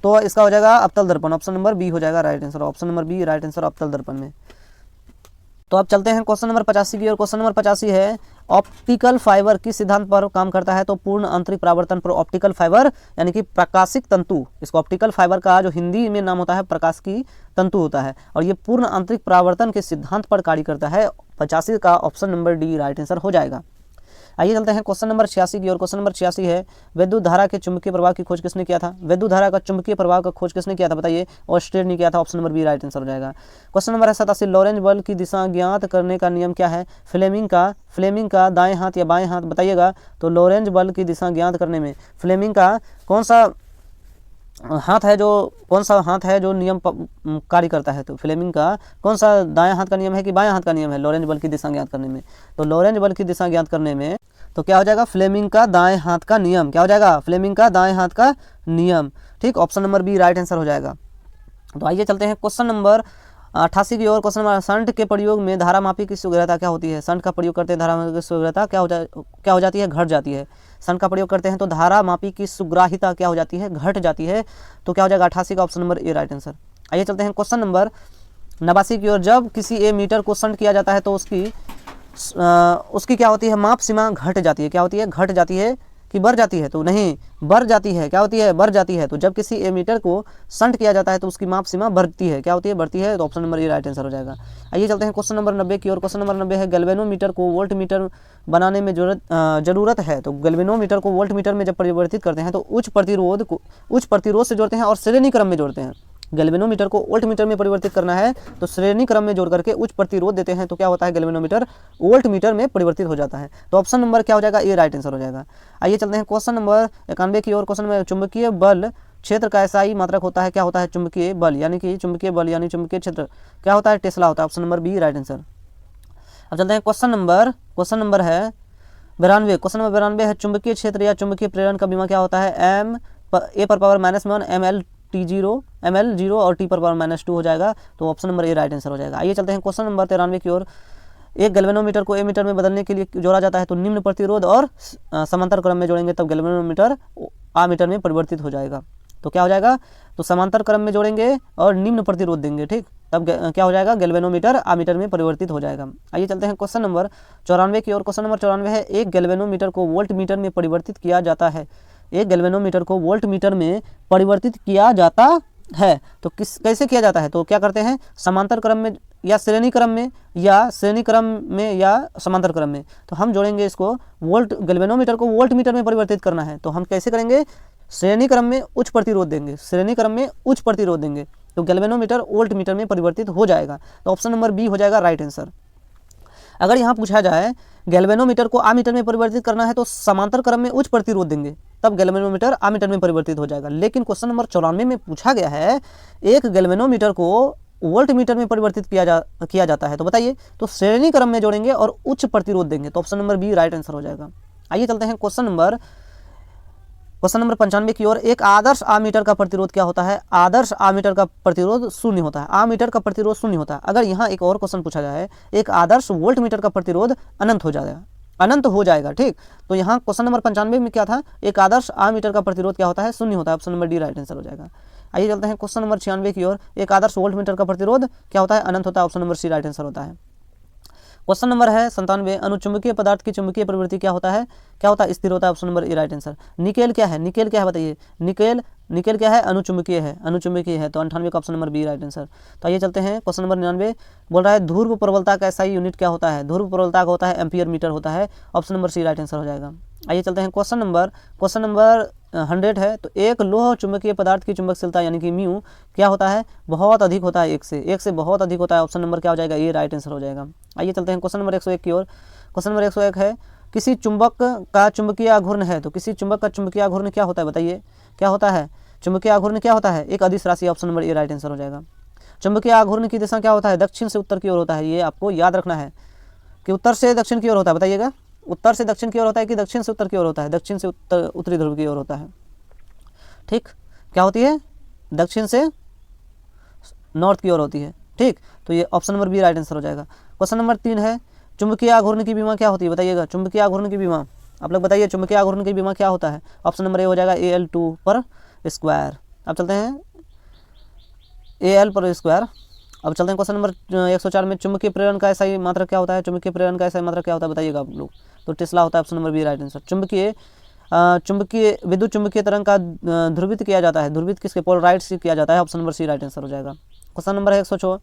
तो इसका हो जाएगा अवतल दर्पण। ऑप्शन नंबर बी हो जाएगा right answer. Option number B right answer अवतल दर्पण में। तो अब चलते हैं क्वेश्चन नंबर 85 की ओर। क्वेश्चन नंबर 85 है, ऑप्टिकल फाइबर किस सिद्धांत पर काम करता है? तो पूर्ण आंतरिक परावर्तन पर। ऑप्टिकल फाइबर यानी कि प्रकाशिक तंतु, इसको ऑप्टिकल फाइबर का जो हिंदी में नाम होता है प्रकाशिकी तंतु होता है, और ये पूर्ण आंतरिक परावर्तन के सिद्धांत पर कार्य करता है। 85 का option number D right answer हो जाएगा। आइए चलते हैं क्वेश्चन नंबर 86 की ओर। क्वेश्चन नंबर 86 है, विद्युत धारा के चुंबकीय प्रवाह की खोज किसने किया था? विद्युत धारा का चुंबकीय प्रवाह का खोज किसने किया था? बताइए। ऑस्ट्रेलिया ने किया था। Option number B right answer हो जाएगा। क्वेश्चन नंबर 87, लॉरेंज बल की दिशा ज्ञात करने का नियम क्या है? फ्लेमिंग का दाएं हाथ या बाएं हाथ? बताइएगा। तो लॉरेंज बल की दिशा ज्ञात करने में फ्लेमिंग का कौन सा हाथ है जो नियम कार्य करता है? तो फ्लेमिंग का कौन सा दाएं हाथ का नियम है कि बाएं हाथ का नियम है लॉरेंज बल की दिशा ज्ञात करने में? तो लॉरेंज बल की दिशा ज्ञात करने में तो क्या हो जाएगा? फ्लेमिंग का दाएं हाथ का नियम। क्या हो जाएगा? फ्लेमिंग का दाएं हाथ का नियम। ठीक, option number B right answer हो जाएगा। तो आइए चलते हैं क्वेश्चन नंबर 88 की ओर। क्वेश्चन नंबर, शंट के प्रयोग में धारामापी की शीघ्रता क्या होती है? शंट का प्रयोग करते हैं, धारामापी की शीघ्रता क्या हो जाती है? घट जाती है। शंट का प्रयोग करते हैं तो धारामापी की सुग्राहिता क्या हो जाती है? घट जाती है। तो क्या हो जाएगा? 88 का option number A right answer. आइए चलते हैं क्वेश्चन नंबर 89 की ओर। जब किसी ए मीटर को शंट किया जाता है तो उसकी क्या होती है? माप सीमा घट जाती है। क्या होती है? घट जाती है कि बढ़ जाती है? तो नहीं, बढ़ जाती है। क्या होती है? बढ़ जाती है। तो जब किसी एमीटर को शंट किया जाता है तो उसकी माप सीमा बढ़ती है। क्या होती है? बढ़ती है। तो option number A right answer हो जाएगा। आइए चलते हैं क्वेश्चन नंबर 90 की ओर। क्वेश्चन नंबर 90 है, गैल्वेनोमीटर को वोल्ट मीटर बनाने में जरूरत है। तो गैल्वेनोमीटर को वोल्ट मीटर में जब परिवर्तित करते हैं तो उच्च प्रतिरोध से जोड़ते हैं और श्रेणी क्रम में जोड़ते हैं। गैल्वेनोमीटर को वोल्ट मीटर में परिवर्तित करना है तो श्रेणी क्रम में जोड़ करके उच्च प्रतिरोध देते हैं, तो क्या होता है? गैल्वेनोमीटर वोल्ट मीटर में परिवर्तित हो जाता है। तो ऑप्शन नंबर क्या हो जाएगा? ए राइट आंसर हो जाएगा। आइए चलते हैं क्वेश्चन नंबर 91 की ओर। क्वेश्चन में, चुंबकीय बल क्षेत्र का ऐसा ही मात्रक होता है। क्या होता है? चुंबकीय बल यानी चुंबकीय क्षेत्र क्या होता है? टेस्ला होता है। Option number B right answer. अब चलते हैं क्वेश्चन नंबर है 92। क्वेश्चन नंबर 92 है, चुंबकीय क्षेत्र या चुंबकीय प्रेरण का बीमा क्या होता है? ए पर पावर -1 ml 0 और टी पर पावर -2 हो जाएगा। तो option number A right answer हो जाएगा। आइए चलते हैं क्वेश्चन नंबर 93 की ओर। एक गैल्वेनोमीटर को एमीटर में बदलने के लिए जोड़ा जाता है तो निम्न प्रतिरोध और समांतर क्रम में जोड़ेंगे तब गैल्वेनोमीटर आमीटर में परिवर्तित हो जाएगा। तो क्या हो जाएगा, तो समांतर क्रम में जोड़ेंगे और निम्न प्रतिरोध देंगे, ठीक, तब क्या हो जाएगा, गैल्वेनोमीटर आमीटर में परिवर्तित हो जाएगा। आइए चलते हैं क्वेश्चन नंबर 94 की ओर। क्वेश्चन नंबर 94 है, एक गैल्वेनोमीटर को वोल्ट मीटर में परिवर्तित किया जाता है। एक गैल्वेनोमीटर को वोल्ट मीटर में परिवर्तित किया जाता है तो कैसे किया जाता है, तो क्या करते हैं, समांतर क्रम में या श्रेणी क्रम में या समांतर क्रम में। तो हम जोड़ेंगे इसको, वोल्ट गैल्वेनोमीटर को वोल्ट मीटर में परिवर्तित करना है तो हम कैसे करेंगे, श्रेणी क्रम में उच्च प्रतिरोध देंगे, श्रेणी क्रम में उच्च प्रतिरोध देंगे तो गैल्वेनोमीटर वोल्ट मीटर में परिवर्तित हो जाएगा। तो ऑप्शन नंबर बी हो जाएगा राइट आंसर। अगर यहाँ पूछा जाए गैल्वेनोमीटर को आमीटर में परिवर्तित करना है तो समांतर क्रम में उच्च प्रतिरोध देंगे तब गैल्वेनोमीटर आमीटर में परिवर्तित हो जाएगा। लेकिन क्वेश्चन नंबर 94 में पूछा गया है एक गैल्वेनोमीटर को वोल्ट मीटर में परिवर्तित किया जाता है तो बताइए, तो श्रेणी क्रम में जोड़ेंगे और उच्च प्रतिरोध देंगे तो option number B right answer हो जाएगा। आइए चलते हैं क्वेश्चन नंबर 95 की ओर। एक आदर्श आमीटर का प्रतिरोध क्या होता है, आदर्श आमीटर का प्रतिरोध शून्य होता है, आमीटर का प्रतिरोध शून्य होता है। अगर यहाँ एक और क्वेश्चन पूछा जाए एक आदर्श वोल्ट मीटर का प्रतिरोध अनंत हो जाएगा, ठीक, तो यहाँ क्वेश्चन नंबर 95 में क्या था, एक आदर्श आमीटर का प्रतिरोध क्या होता है, शून्य होता है, option number D right answer हो जाएगा। आइए चलते हैं क्वेश्चन नंबर 96 की ओर। एक आदर्श वोल्ट मीटर का प्रतिरोध क्या होता है, अनंत होता है, option number C right answer होता है। क्वेश्चन नंबर है 97, अनुचुंबकीय पदार्थ की चुंबकीय प्रवृत्ति क्या होता है, स्थिर होता है, option number A right answer. Nickel क्या है, बताइए, निकेल क्या है, अनुचुंबकीय है तो 98 का option number B right answer. तो आइए चलते हैं क्वेश्चन नंबर 99, बोल रहा है ध्रुव प्रबलता का एसआई यूनिट क्या होता है, ध्रुव प्रबलता का होता है एम्पियर मीटर होता है, option number C right answer हो जाएगा। आइए चलते हैं क्वेश्चन नंबर 100 है, तो एक लोह चुंबकीय पदार्थ की चुंबकशीलता यानी कि म्यू क्या होता है, बहुत अधिक होता है, एक से बहुत अधिक होता है, ऑप्शन नंबर क्या हो जाएगा, ये राइट आंसर हो जाएगा। आइए चलते हैं क्वेश्चन नंबर 101 की ओर। क्वेश्चन नंबर 101 है, किसी चुंबक का चुंबकीय आघूर्ण है तो किसी चुंबक का चुंबकीय आघूर्ण क्या होता है, बताइए क्या होता है, चुंबकीय आघूर्ण क्या होता है, एक अदिश राशि, option number A right answer हो जाएगा। चुंबकीय आघूर्ण की दिशा क्या होता है, दक्षिण से उत्तर की ओर होता है, ये आपको याद रखना है कि उत्तर से दक्षिण की ओर होता है, बताइएगा उत्तर से दक्षिण की ओर होता है कि दक्षिण से उत्तर की ओर होता है, दक्षिण से उत्तरी ध्रुव की ओर होता है, ठीक, क्या होती है, दक्षिण से नॉर्थ की ओर होती है, ठीक, तो ये option number B right answer हो जाएगा। क्वेश्चन नंबर 3 है, चुंबकीय आघूर्ण की विमा क्या होती है, बताइएगा चुंबकीय आघूर्ण की विमा, आप लोग बताइए चुंबकीय आघूर्ण की विमा क्या होता है, ऑप्शन नंबर ए हो जाएगा AL2 पर स्क्वायर। अब चलते हैं AL पर स्क्वायर। अब चलते हैं क्वेश्चन नंबर 104 में, चुंबकीय प्रेरण का एसआई मात्रक क्या होता है, चुंबकीय प्रेरण का एसआई मात्रक क्या होता है, बताइएगा आप लोग, तो टेस्ला होता है, option number B right answer. चुंबकीय विद्युत चुंबकीय तरंग का ध्रुवित किया जाता है, ध्रुवित किसके, पोलराइड से किया जाता है, option number C right answer हो जाएगा। क्वेश्चन नंबर 104,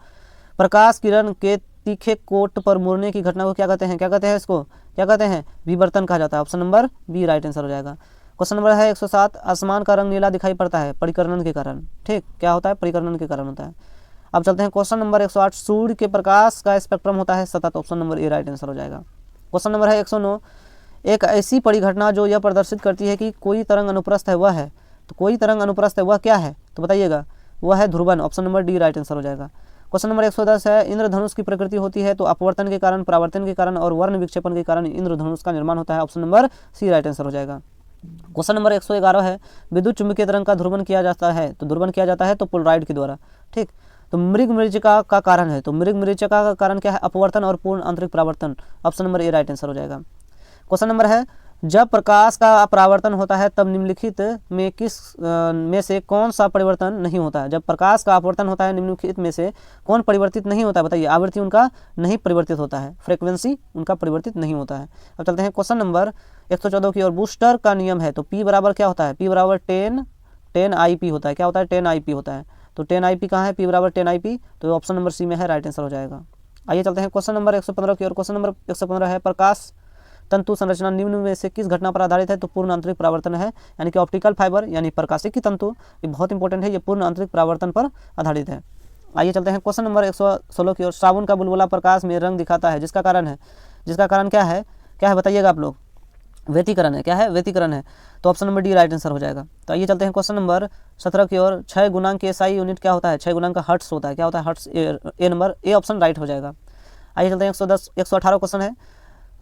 प्रकाश किरण के तीखे कोट पर मुड़ने की घटना को क्या कहते हैं, इसको क्या कहते हैं, विवर्तन कहा जाता है, option number B right answer हो जाएगा। क्वेश्चन नंबर है 107, आसमान का रंग नीला दिखाई पड़ता है परिकर्णन के कारण, ठीक, क्या होता है, परिकर्णन के कारण होता है। अब चलते हैं क्वेश्चन नंबर 108, सूर्य के प्रकाश का स्पेक्ट्रम होता है सतत, option number A right answer हो जाएगा। क्वेश्चन नंबर है 109, एक ऐसी परिघटना जो यह प्रदर्शित करती है कि कोई तरंग अनुप्रस्थ है, वह है, तो कोई तरंग अनुप्रस्थ है वह क्या है, तो बताइएगा वह है Dhruvan, option number D right answer हो जाएगा। क्वेश्चन नंबर 110 है, इंद्रधनुष की प्रकृति होती है तो अपवर्तन के कारण, परावर्तन के कारण और वर्ण विक्षेपण के कारण इंद्रधनुष का निर्माण होता है, option number C right answer हो जाएगा। क्वेश्चन नंबर 111 है, विद्युत चुंबकीय तरंग का ध्रुवन किया जाता है तो पोलराइड के द्वारा, ठीक, तो मृग मरीचिका का कारण है, तो मृग मरीचिका का कारण क्या है, अपवर्तन और पूर्ण आंतरिक परावर्तन, option number A right answer हो जाएगा। क्वेश्चन नंबर है, जब प्रकाश का परावर्तन होता है तब निम्नलिखित में किस में से कौन सा परिवर्तन नहीं होता है, जब प्रकाश का अपवर्तन होता है निम्नलिखित में से कौन परिवर्तित नहीं होता है, बताइए, आवृत्ति उनका नहीं परिवर्तित होता है, फ्रीक्वेंसी उनका परिवर्तित नहीं होता है। अब चलते हैं क्वेश्चन नंबर 114 की ओर। बूस्टर का नियम है तो P बराबर क्या होता है, P बराबर 10 IP होता है, क्या होता है, 10 IP होता है, तो 10 IP कहाँ है, P बराबर 10 IP, तो ऑप्शन नंबर सी में है, राइट आंसर हो जाएगा। आइए चलते हैं क्वेश्चन नंबर 115 की ओर। क्वेश्चन नंबर 115 है, प्रकाश तंतु संरचना निम्न में से किस घटना पर आधारित है, तो पूर्ण आंतरिक परावर्तन है, यानी कि ऑप्टिकल फाइबर यानी प्रकाशिकी तंतु, ये बहुत इंपॉर्टेंट है, ये पूर्ण आंतरिक परावर्तन पर आधारित है। आइए चलते हैं क्वेश्चन नंबर 116 की ओर। साबुन का बुलबुला प्रकाश में रंग दिखाता है, जिसका कारण क्या है बताइएगा आप लोग, व्यतिकरण है, क्या है, व्यतिकरण है, तो option number D right answer हो जाएगा। तो आइए चलते हैं क्वेश्चन नंबर 17 की ओर। 6 गुणांक की एसआई यूनिट क्या होता है, 6 गुणांक का हर्ट्स होता है, क्या होता है, hertz, A number A option right हो जाएगा। आइए चलते हैं 118 क्वेश्चन है,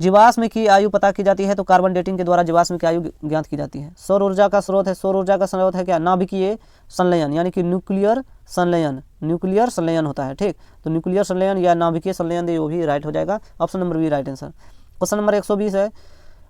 जीवाश्म की आयु पता की जाती है तो कार्बन डेटिंग के द्वारा जीवाश्म की आयु ज्ञात की जाती है। सौर ऊर्जा का स्रोत है, सौर ऊर्जा का स्रोत है क्या, नाभिकीय संलयन यानी कि न्यूक्लियर संलयन, न्यूक्लियर संलयन होता है। ठीक, तो न्यूक्लियर संलयन या नाभिकीय संलयन वो भी राइट हो जाएगा, option number B right answer. Question number 120 है,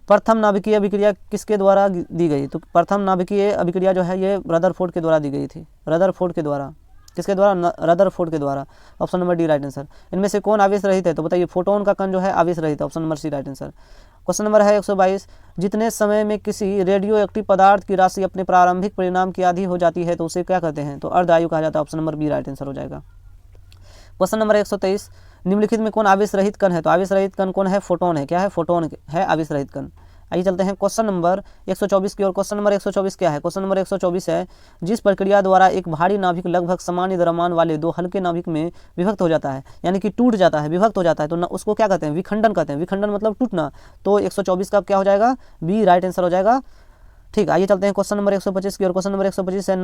प्रथम नाभिकीय अभिक्रिया किसके द्वारा दी गई? तो प्रथम नाभिकीय अभिक्रिया जो है ये रदरफोर्ड के द्वारा दी गई थी, रदरफोर्ड के द्वारा। किसके द्वारा? रदरफोर्ड के द्वारा, option number D right answer. इनमें से कौन आवेश रहित है? तो बताइए, फोटोन का कण जो है आवेश रहित है, option number C right answer. Question number है 122, जितने समय में किसी रेडियो एक्टिव पदार्थ की राशि अपने प्रारंभिक परिणाम की आधी हो जाती है तो उसे क्या कहते हैं? तो अर्ध आयु कहा जाता है, option number B right answer हो जाएगा। क्वेश्चन नंबर 123, निम्नलिखित में कौन आवेश रहित कण है? तो आवेश रहित कण कौन है? फोटोन है। क्या है? फोटोन है आवेश रहित कण। आइए चलते हैं क्वेश्चन नंबर 124 की ओर। क्वेश्चन नंबर 124 क्या है? क्वेश्चन नंबर 124 है, जिस प्रक्रिया द्वारा एक भारी नाभिक लगभग समान द्रव्यमान वाले दो हल्के नाभिक में विभक्त हो जाता है, यानी कि टूट जाता है, विभक्त हो जाता है, तो उसको क्या कहते हैं? विखंडन कहते हैं। विखंडन मतलब टूटना। तो 124 का क्या हो जाएगा? बी राइट आंसर हो जाएगा। ठीक, आइए चलते हैं क्वेश्चन नंबर 125 की ओर। क्वेश्चन नंबर 125 है,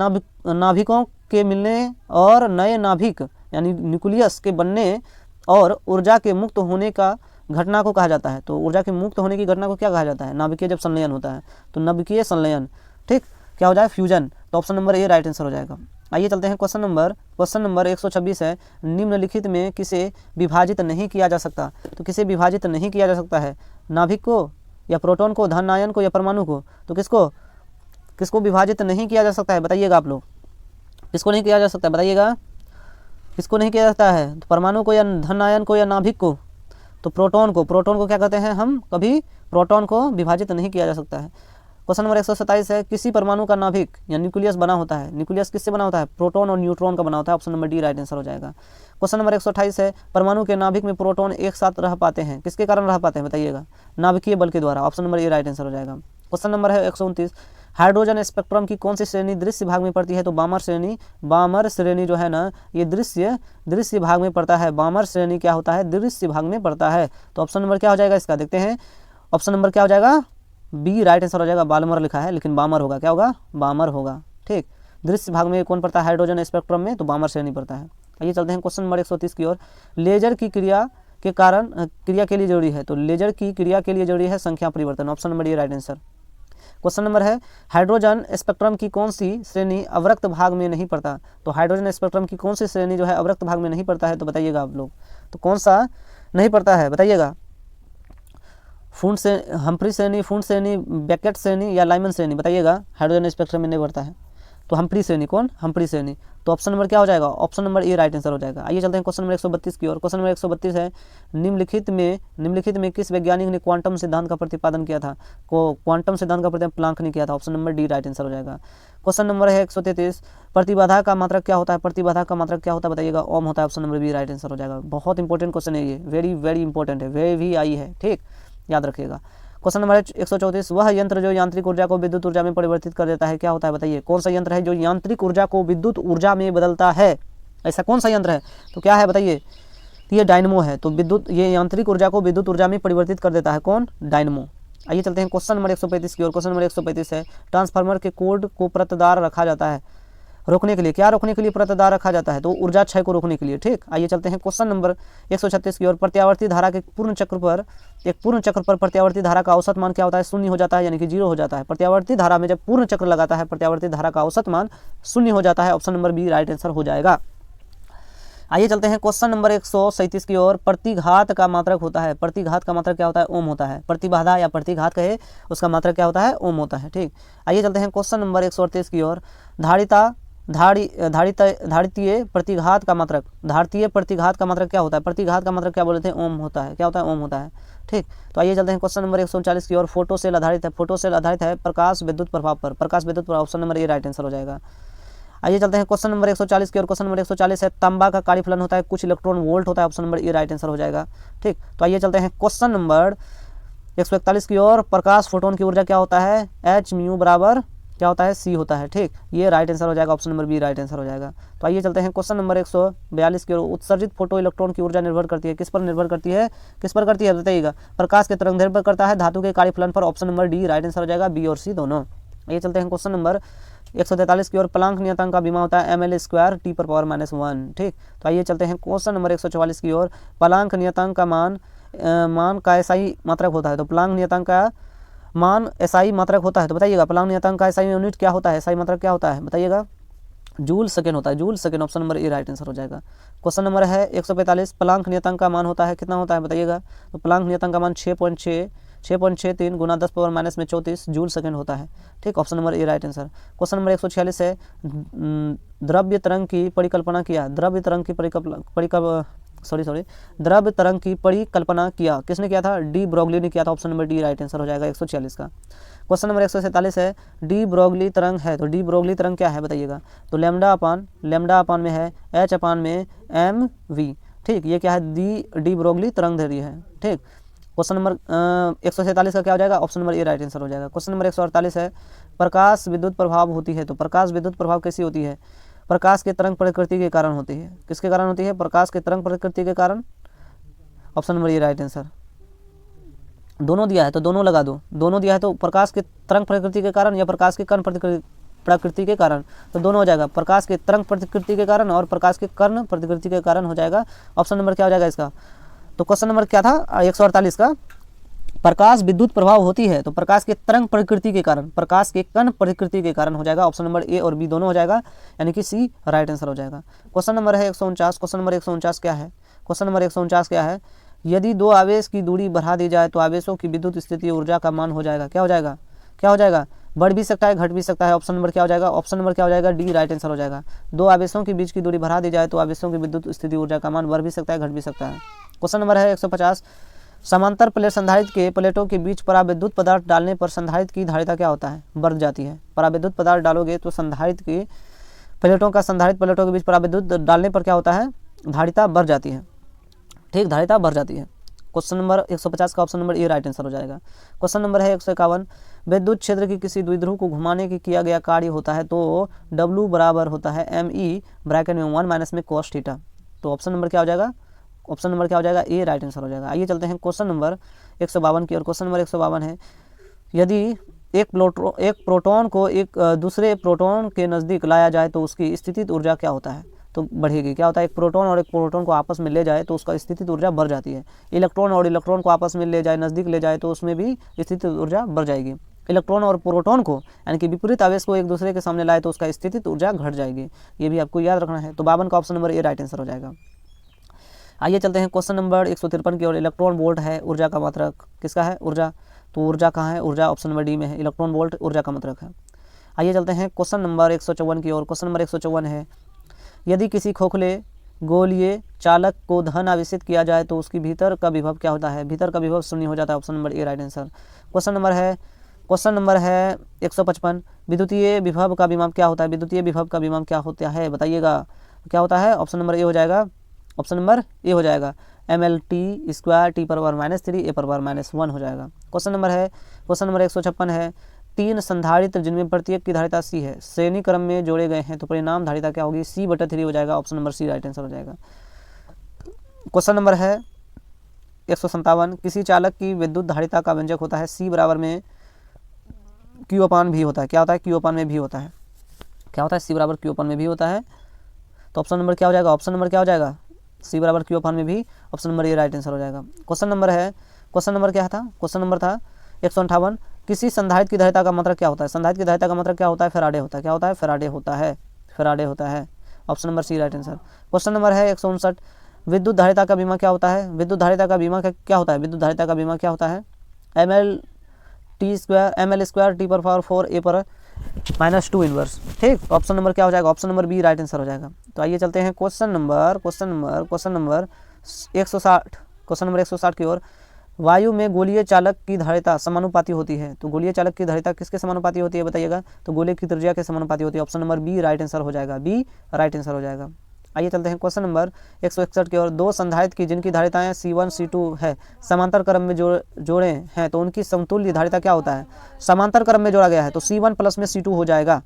नाभिकों के मिलने और नए नाभिक यानी न्यूक्लियस के बनने और ऊर्जा के मुक्त होने का घटना को कहा जाता है। तो ऊर्जा के मुक्त होने की घटना को क्या कहा जाता है? नाभिकीय जब संलयन होता है तो नाभिकीय संलयन। ठीक, क्या हो जाए? फ्यूजन। तो option number A right answer हो जाएगा। आइए चलते हैं क्वेश्चन नंबर 126 है, निम्नलिखित में किसे विभाजित नहीं किया जा सकता? तो किसे विभाजित नहीं किया जा सकता है? नाभिक को या प्रोटॉन को, धन आयन को या परमाणु को? तो किसको विभाजित नहीं किया जा सकता है? बताइएगा आप लोग, किसको नहीं किया जा सकता है? बताइएगा, किसको नहीं किया जा सकता है? तो परमाणु को या धन आयन को या नाभिक को? तो प्रोटॉन को क्या कहते हैं हम? कभी प्रोटॉन को विभाजित नहीं किया जा सकता है। क्वेश्चन नंबर 127 है, किसी परमाणु का नाभिक या न्यूक्लियस बना होता है? न्यूक्लियस किससे बना होता है? प्रोटॉन और न्यूट्रॉन का बना होता है, option number D right answer हो जाएगा। क्वेश्चन नंबर 128 है, परमाणु के नाभिक में प्रोटॉन एक साथ रह पाते हैं, किसके कारण रह पाते हैं? बताइएगा, नाभिकीय बल के द्वारा, option number A right answer हो जाएगा। क्वेश्चन नंबर है 129, हाइड्रोजन स्पेक्ट्रम की कौन सी श्रेणी दृश्य भाग में पड़ती है? तो बामर श्रेणी जो है ना, ये दृश्य भाग में पड़ता है। बामर श्रेणी क्या होता है? दृश्य भाग में पड़ता है। तो ऑप्शन नंबर क्या हो जाएगा इसका? देखते हैं, ऑप्शन नंबर क्या हो जाएगा? बी राइट आंसर हो जाएगा। बालमर लिखा है लेकिन बामर होगा। क्या होगा? बामर होगा। ठीक, दृश्य भाग में कौन पड़ता है हाइड्रोजन स्पेक्ट्रम में? तो बामर श्रेणी पड़ता है। आइए चलते हैं क्वेश्चन नंबर 130 की ओर। लेजर की क्रिया के कारण क्रिया के लिए जरूरी है? तो लेजर की क्रिया के लिए जरूरी है संख्या परिवर्तन, option number A right answer. Question number है, हाइड्रोजन स्पेक्ट्रम की कौन सी श्रेणी अवरक्त भाग में नहीं पड़ता? तो हाइड्रोजन स्पेक्ट्रम की कौन सी श्रेणी जो है अवरक्त भाग में नहीं पड़ता है? तो बताइएगा आप लोग, तो कौन सा नहीं पड़ता है? बताइएगा, फूंड से हम्फ्री श्रेणी, फूंड श्रेणी, बेकेट श्रेणी या लाइमन श्रेणी? बताइएगा, हाइड्रोजन स्पेक्ट्रम में नहीं पड़ता है तो हम्फ्री श्रेणी। कौन? हम्फ्री श्रेणी। तो ऑप्शन नंबर क्या हो जाएगा? Option number A right answer हो जाएगा। आइए चलते हैं क्वेश्चन नंबर 132 की ओर। क्वेश्चन नंबर 132 है, निम्नलिखित में किस वैज्ञानिक ने क्वांटम सिद्धांत का प्रतिपादन किया था? क्वांटम सिद्धांत का प्रतिपादन प्लांक ने किया था, option number D right answer हो जाएगा। क्वेश्चन नंबर है 133, प्रतिबाधा का मात्रक क्या होता है? प्रतिबाधा का मात्रक क्या होता है? बताइएगा, ओम होता है, option number B right answer हो जाएगा। बहुत इंपॉर्टेंट क्वेश्चन है ये, वेरी इंपॉर्टेंट है, VVI है। ठीक, याद रखिएगा। क्वेश्चन नंबर 134, वह यंत्र जो यांत्रिक ऊर्जा को विद्युत ऊर्जा में परिवर्तित कर देता है क्या होता है? बताइए, कौन सा यंत्र है जो यांत्रिक ऊर्जा को विद्युत ऊर्जा में बदलता है? ऐसा कौन सा यंत्र है? तो क्या है बताइए? ये डायनमो है। तो ये यांत्रिक ऊर्जा को विद्युत ऊर्जा में परिवर्तित कर देता है। कौन? डायनमो। आइए चलते हैं क्वेश्चन नंबर 135 की ओर। क्वेश्चन नंबर 135 है, ट्रांसफार्मर के कोड को परतदार रखा जाता है रोकने के लिए? क्या रोकने के लिए परतदार रखा जाता है? तो ऊर्जा क्षय को रोकने के लिए। ठीक, आइए चलते हैं क्वेश्चन नंबर 136 की ओर। प्रत्यावर्ती धारा के पूर्ण चक्र पर प्रत्यावर्ती धारा का औसत मान क्या होता है? शून्य हो जाता है, यानी कि 0 हो जाता है। प्रत्यावर्ती धारा में जब पूर्ण चक्र लगाता है प्रत्यावर्ती धारा का औसत मान शून्य हो जाता है, option number B right answer हो जाएगा। आइए चलते हैं क्वेश्चन नंबर 137 की ओर। प्रतिघात का मात्रक होता है? प्रतिघात का मात्रक क्या होता है? ओम होता है। प्रतिबाधा या प्रतिघात कहे, उसका मात्रक क्या होता है? ओम होता है। ठीक, आइए चलते हैं क्वेश्चन नंबर 138 की ओर। धारितीय प्रतिघात का मात्रक, धारितीय प्रतिघात का मात्रक क्या होता है? प्रतिघात का मात्रक क्या बोलते हैं? ओम होता है। क्या होता है? ओम होता है। ठीक, तो आइए चलते हैं क्वेश्चन नंबर 139 की ओर। फोटो सेल आधारित है? फोटो सेल आधारित है प्रकाश विद्युत प्रभाव पर। प्रकाश विद्युत प्रभाव, option number A right answer हो जाएगा। आइए चलते हैं क्वेश्चन नंबर 140 की ओर। क्वेश्चन नंबर 140 है, तांबा का कार्यफलन होता है कुछ इलेक्ट्रॉन वोल्ट होता है, option number A right answer हो जाएगा। ठीक, तो आइए चलते हैं क्वेश्चन नंबर 141 की ओर। प्रकाश फोटोन की ऊर्जा क्या होता है? h म्यू बराबर क्या होता है? c होता है। ठीक, ये राइट आंसर हो जाएगा, option number B right answer हो जाएगा। तो आइए चलते हैं क्वेश्चन नंबर 142 की ओर। उत्सर्जित फोटो इलेक्ट्रॉन की ऊर्जा निर्भर करती है? किस पर निर्भर करती है? किस पर करती है बताइएगा? प्रकाश के तरंग पर करता है, धातु के कार्यफलन पर, option number D right answer हो जाएगा। बी और सी दोनों। आइए चलते हैं क्वेश्चन नंबर 143 की ओर प्लांक नियतांक का बीमा होता है ml स्क्वायर t पर पावर -1। ठीक, तो आइए चलते हैं क्वेश्चन नंबर 144 की ओर। प्लांक नियतांक का मान का SI मात्रक होता है, तो प्लांक नियतांक का मान SI मात्रक होता है, तो बताइएगा प्लांक नियतांक का SI यूनिट क्या होता है, SI मात्रक क्या होता है बताइएगा। जूल सेकेंड होता है, joule second, option number A right answer हो जाएगा। क्वेश्चन नंबर है 145, प्लांक नियतांक का मान होता है कितना होता है बताइएगा। तो प्लांक नियतांक का मान 6.63 गुना 10 पावर माइनस में 34 जूल सेकेंड होता है। ठीक, option number A right answer. Question number 146 है, द्रव्य तरंग की परिकल्पना किया, द्रव्य तरंग की द्रव्य तरंग की परिकल्पना किया किसने किया था, डी ब्रोगली ने किया था, option number D right answer हो जाएगा 146 का। क्वेश्चन नंबर 147 है, डी ब्रोगली तरंग है, तो डी ब्रोगली तरंग क्या है बताइएगा। तो लैम्डा अपान में है एच अपान में एम वी। ठीक, ये क्या है, डी ब्रोगली तरंग दैर्ध्य है। ठीक, क्वेश्चन नंबर 147 का क्या हो जाएगा, option number A right answer हो जाएगा। क्वेश्चन नंबर 148 है, प्रकाश विद्युत प्रभाव होती है, तो प्रकाश विद्युत प्रभाव कैसी होती है, प्रकाश के तरंग प्रकृति के कारण होती है। किसके कारण होती है, प्रकाश के तरंग प्रकृति के कारण, option number A right answer. दोनों दिया है तो दोनों लगा दो, दोनों दिया है तो प्रकाश के तरंग प्रकृति के कारण या प्रकाश के कर्ण प्रकृति के कारण, तो दोनों हो जाएगा, प्रकाश के तरंग प्रकृति के कारण और प्रकाश के कर्ण प्रकृति के कारण हो जाएगा। ऑप्शन नंबर क्या हो जाएगा इसका। तो क्वेश्चन नंबर क्या था 148 का, प्रकाश विद्युत प्रभाव होती है, तो प्रकाश के तरंग प्रकृति के कारण, प्रकाश के कण प्रकृति के कारण हो जाएगा। ऑप्शन नंबर ए और बी दोनों हो जाएगा, यानी कि सी राइट आंसर हो जाएगा। क्वेश्चन नंबर है 149, क्वेश्चन नंबर 149 क्या है, क्वेश्चन नंबर 149 क्या है, यदि दो आवेश की दूरी बढ़ा दी जाए तो आवेशों की विद्युत स्थिति ऊर्जा का मान हो जाएगा, क्या हो जाएगा, क्या हो जाएगा, बढ़ भी सकता है घट भी सकता है। ऑप्शन नंबर क्या हो जाएगा, ऑप्शन नंबर क्या हो जाएगा, डी राइट आंसर हो जाएगा। दो आवेशों के बीच की दूरी बढ़ा दी जाए तो आवेशों की विद्युत स्थिति ऊर्जा का मान बढ़ भी सकता है घट भी सकता है। क्वेश्चन नंबर है 150, समांतर प्लेट संधारित्र के प्लेटों के बीच पराविद्युत पदार्थ डालने पर संधारित्र की धारिता क्या होता है, बढ़ जाती है। पराविद्युत पदार्थ डालोगे तो संधारित्र की प्लेटों का, संधारित्र प्लेटों के बीच पराविद्युत डालने पर क्या होता है, धारिता बढ़ जाती है। ठीक, धारिता बढ़ जाती है। क्वेश्चन नंबर 150 का option number A right answer हो जाएगा। क्वेश्चन नंबर है 151, विद्युत क्षेत्र की किसी द्विध्रुव को घुमाने की किया गया कार्य होता है, तो W बराबर होता है ME ब्रैकेट में 1 माइनस में cos थीटा। तो ऑप्शन नंबर क्या हो जाएगा, ऑप्शन नंबर क्या हो जाएगा, ए राइट आंसर हो जाएगा। आइए चलते हैं क्वेश्चन नंबर 152 की ओर। क्वेश्चन नंबर 152 है, यदि एक प्रोटॉन को एक दूसरे प्रोटॉन के नज़दीक लाया जाए तो उसकी स्थितिज ऊर्जा क्या होता है, तो बढ़ेगी। क्या होता है, एक प्रोटॉन और एक प्रोटॉन को आपस में ले जाए तो उसका स्थितिज ऊर्जा बढ़ जाती है। इलेक्ट्रॉन और इलेक्ट्रॉन को आपस में ले जाए, नज़दीक ले जाए तो उसमें भी स्थितिज ऊर्जा बढ़ जाएगी। इलेक्ट्रॉन और प्रोटॉन को यानी कि विपरीत आवेश को एक दूसरे के सामने लाए तो उसका स्थितिज ऊर्जा घट जाएगी। ये भी आपको याद रखना है। तो 52 का option number A right answer हो जाएगा। आइए चलते हैं क्वेश्चन नंबर 153 की ओर। इलेक्ट्रॉन वोल्ट है ऊर्जा का मात्रक, किसका है, ऊर्जा। तो ऊर्जा कहाँ है, ऊर्जा ऑप्शन नंबर डी में है, इलेक्ट्रॉन वोल्ट ऊर्जा का मात्रक है। आइए चलते हैं क्वेश्चन नंबर 154 की ओर। क्वेश्चन नंबर 154 है, यदि किसी खोखले गोलीय चालक को धन आवेशित किया जाए तो उसकी भीतर का विभव क्या होता है, भीतर का विभव शून्य हो जाता है। Option number A right answer. Question number है 155, विद्युतीय विभव का विभव क्या होता है, विद्युतीय विभव का विभव क्या होता है बताइएगा, क्या होता है। ऑप्शन नंबर ए हो जाएगा, ऑप्शन नंबर ए हो जाएगा, MLT स्क्वायर T पर पावर -3 A पर पावर -1 हो जाएगा। क्वेश्चन नंबर 156 है, तीन संधारित्र जिनमें प्रत्येक की धारिता C है श्रेणी क्रम में जोड़े गए हैं तो परिणाम धारिता क्या होगी, C/3 हो जाएगा। Option number C right answer हो जाएगा। क्वेश्चन नंबर है 157, किसी चालक की विद्युत धारिता का व्यंजक होता है C बराबर में Q/V होता है। क्या होता है, Q/V होता है। क्या होता है, C बराबर Q/V होता है। तो ऑप्शन नंबर क्या हो जाएगा, ऑप्शन नंबर क्या हो जाएगा, C बराबर Q/V। Option number A right answer हो जाएगा। क्वेश्चन नंबर क्या था, क्वेश्चन नंबर था 158, किसी संधारित्र की धारिता का मात्रक क्या होता है, संधारित्र की धारिता का मात्रक क्या होता है, फेराडे होता है। क्या होता है, फेराडे होता है। Option number C right answer. Question number है 159, विद्युत धारिता का बीमा क्या होता है, विद्युत धारिता का बीमा क्या होता है, विद्युत धारिता का बीमा क्या होता है, ML स्क्वायर T पर पावर 4 A पर -2 इनवर्स। ठीक, ऑप्शन नंबर क्या हो जाएगा, option number B right answer हो जाएगा। तो आइए चलते हैं क्वेश्चन नंबर 160 की ओर। वायु में गोलीय चालक की धारिता समानुपाती होती है, तो गोलीय चालक की धारिता किसके समानुपाती होती है बताइएगा, तो गोले की त्रिज्या के समानुपाती होती है। Option number B right answer हो जाएगा, बी राइट आंसर हो जाएगा। आइए चलते हैं क्वेश्चन नंबर 161 की ओर। दो संधारित्र की जिनकी धारिताएं C1 C2 है समांतर क्रम में जोड़े हैं तो उनकी समतुल्य धारिता क्या होता है, समांतर क्रम में जोड़ा गया है तो C1 प्लस में C2 हो जाएगा।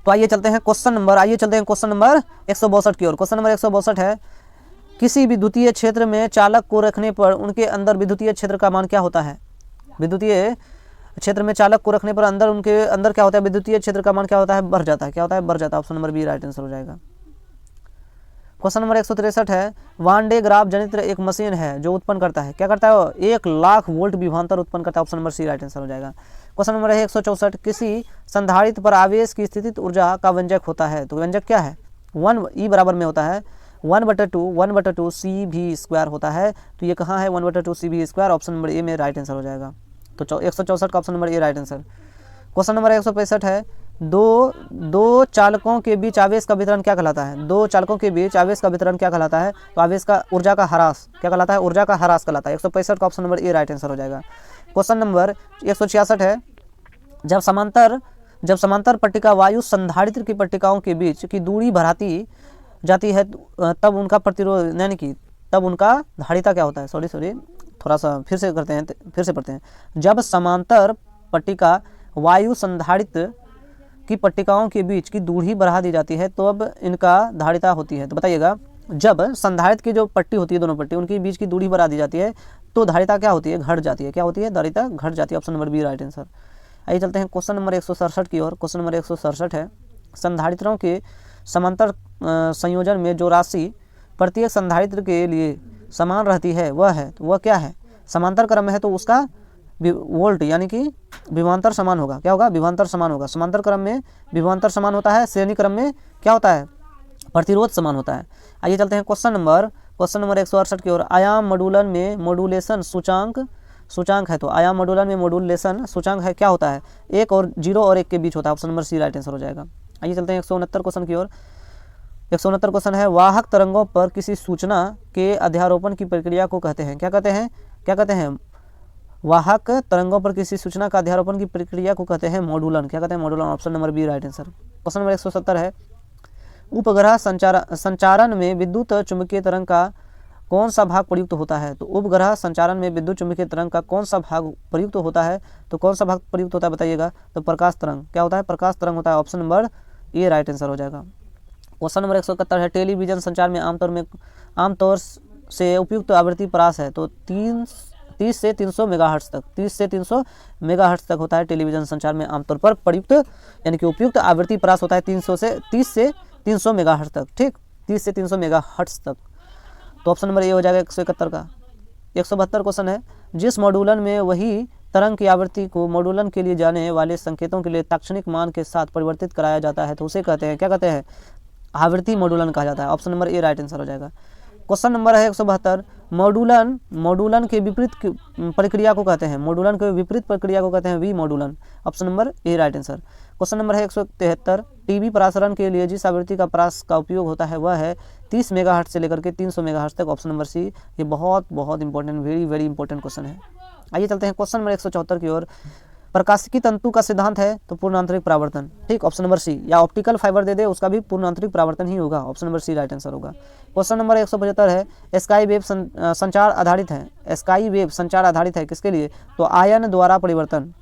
तो आइए चलते हैं क्वेश्चन नंबर 162 की ओर। क्वेश्चन नंबर 162 है, किसी विद्युतीय क्षेत्र में चालक को रखने पर उनके अंदर विद्युतीय क्षेत्र का मान क्या होता है, विद्युतीय क्षेत्र में चालक को रखने पर अंदर उनके अंदर क्या होता है, विद्युतीय क्षेत्र का मान क्या होता है, बढ़ जाता है। क्या होता है, बढ़ जाता है। Option number B right answer हो जाएगा। क्वेश्चन नंबर 163 है, वान डे ग्राफ जनित्र एक मशीन है जो उत्पन्न करता है, क्या करता है, 1,00,000 वोल्ट विभवांतर उत्पन्न करता है। Option number C right answer हो जाएगा। क्वेश्चन नंबर है 164, किसी संधारित्र पर आवेश की स्थितिज ऊर्जा का व्यंजक होता है, तो व्यंजक क्या है, 1 ई बराबर में होता है 1/2 सी भी स्क्वायर होता है। तो ये कहाँ है, 1/2 सी भी स्क्वायर। ऑप्शन नंबर ए में राइट आंसर हो जाएगा। तो 164 का option number A right answer. Question number 165 है, दो चालकों के बीच आवेश का वितरण क्या कहलाता है, दो चालकों के बीच आवेश का वितरण क्या कहलाता है, तो आवेश का ऊर्जा का ह्रास क्या कहलाता है, ऊर्जा का ह्रास कहलाता है। 165 का option number A right answer हो जाएगा। क्वेश्चन नंबर 166 है, जब समांतर पट्टिका वायु संधारित्र की पट्टिकाओं के बीच की दूरी बढ़ाती जाती है तब उनका प्रतिरोध यानी कि तब उनका धारिता क्या होता है, सॉरी थोड़ा सा फिर से पढ़ते हैं। जब समांतर पट्टिका वायु संधारित्र की पट्टिकाओं के बीच की दूरी बढ़ा दी जाती है तो अब इनका धारिता होती है। तो बताइएगा, जब संधारित्र की जो पट्टी होती है, दोनों पट्टी उनके बीच की दूरी बढ़ा दी जाती है तो धारिता क्या होती है, घट जाती है। क्या होती है, धारिता घट जाती है। Option number B right answer. आइए चलते हैं क्वेश्चन नंबर 167 की ओर। क्वेश्चन नंबर 167 है, संधारित्रों के समांतर संयोजन में जो राशि प्रत्येक संधारित्र के लिए समान रहती है वह क्या है, समांतर क्रम में है तो उसका वोल्ट यानी कि विभवांतर समान होगा। क्या होगा, विभवांतर समान होगा। समांतर क्रम में विभवांतर समान होता है, श्रेणी क्रम में क्या होता है, प्रतिरोध समान होता है। आइए चलते हैं क्वेश्चन नंबर 168 की ओर। आयाम मॉड्यूलन में मॉड्यूलेशन सूचांक है, तो आयाम मॉड्यूलन में मॉड्यूलेशन सूचांक है क्या होता है, 1 और 0 और 1 के बीच होता है। Option number C right answer हो जाएगा। आइए चलते हैं 169 क्वेश्चन की ओर। 169 क्वेश्चन है, वाहक तरंगों पर किसी सूचना के अध्यारोपण की प्रक्रिया को कहते हैं, क्या कहते हैं, वाहक तरंगों पर किसी सूचना का अध्यारोपण की प्रक्रिया को कहते हैं मॉड्यूलन। क्या कहते हैं, मॉड्यूलन। Option number B right answer. Question number 170 है, उपग्रह संचारण में विद्युत चुंबकीय तरंग का कौन सा भाग प्रयुक्त होता है, तो उपग्रह संचारण में विद्युत चुंबकीय तरंग का कौन सा भाग प्रयुक्त होता है, तो कौन सा भाग प्रयुक्त होता है बताइएगा, तो प्रकाश तरंग। क्या होता है, प्रकाश तरंग होता है। Option number A right answer हो जाएगा। क्वेश्चन नंबर 171 है, टेलीविजन संचार में आमतौर से उपयुक्त आवृत्ति परास है, तो 30 से 300 मेगाहर्ट्ज तक 30 से 300 मेगाहर्ट्ज तक होता है टेलीविजन संचार में आमतौर पर प्रयुक्त यानी कि उपयुक्त आवृत्ति परास होता है 30 से 300 मेगाहर्ट्ज तक। ठीक, 30 से 300 मेगाहर्ट्ज तक। तो ऑप्शन नंबर ए हो जाएगा 171 का। 172 क्वेश्चन है, जिस मॉड्यूलन में वही तरंग की आवृत्ति को मॉड्यूलन के लिए जाने वाले संकेतों के लिए ताक्षणिक मान के साथ परिवर्तित कराया जाता है तो उसे कहते हैं, क्या कहते हैं, आवृत्ति मॉड्यूलन कहा जाता है। Option number A right answer हो जाएगा। क्वेश्चन नंबर है 172, मॉड्यूलन के विपरीत प्रक्रिया को कहते हैं, मॉड्यूलन के विपरीत प्रक्रिया को कहते हैं वी मॉड्यूलन। Option number A right answer. Question number है 173, टीवी प्रसारण के लिए जिस आवृत्ति का परास का उपयोग होता है वह है 30 मेगाहर्ट्ज से लेकर के 300 मेगाहर्ट्ज तक। Option number C. ये बहुत इंपॉर्टेंट, वेरी इंपॉर्टेंट क्वेश्चन है। आइए चलते हैं क्वेश्चन नंबर 174 की ओर। प्रकाशिकी तंतु का सिद्धांत है तो पूर्ण आंतरिक परावर्तन। ठीक, ऑप्शन नंबर सी। या ऑप्टिकल फाइबर दे दे उसका भी पूर्ण आंतरिक परावर्तन ही होगा। Option number C right answer होगा। क्वेश्चन नंबर 175 है, स्काई वेव संचार आधारित है, स्काई वेव संचार आधारित है किसके लिए, तो आयन द्वारा परिवर्तन,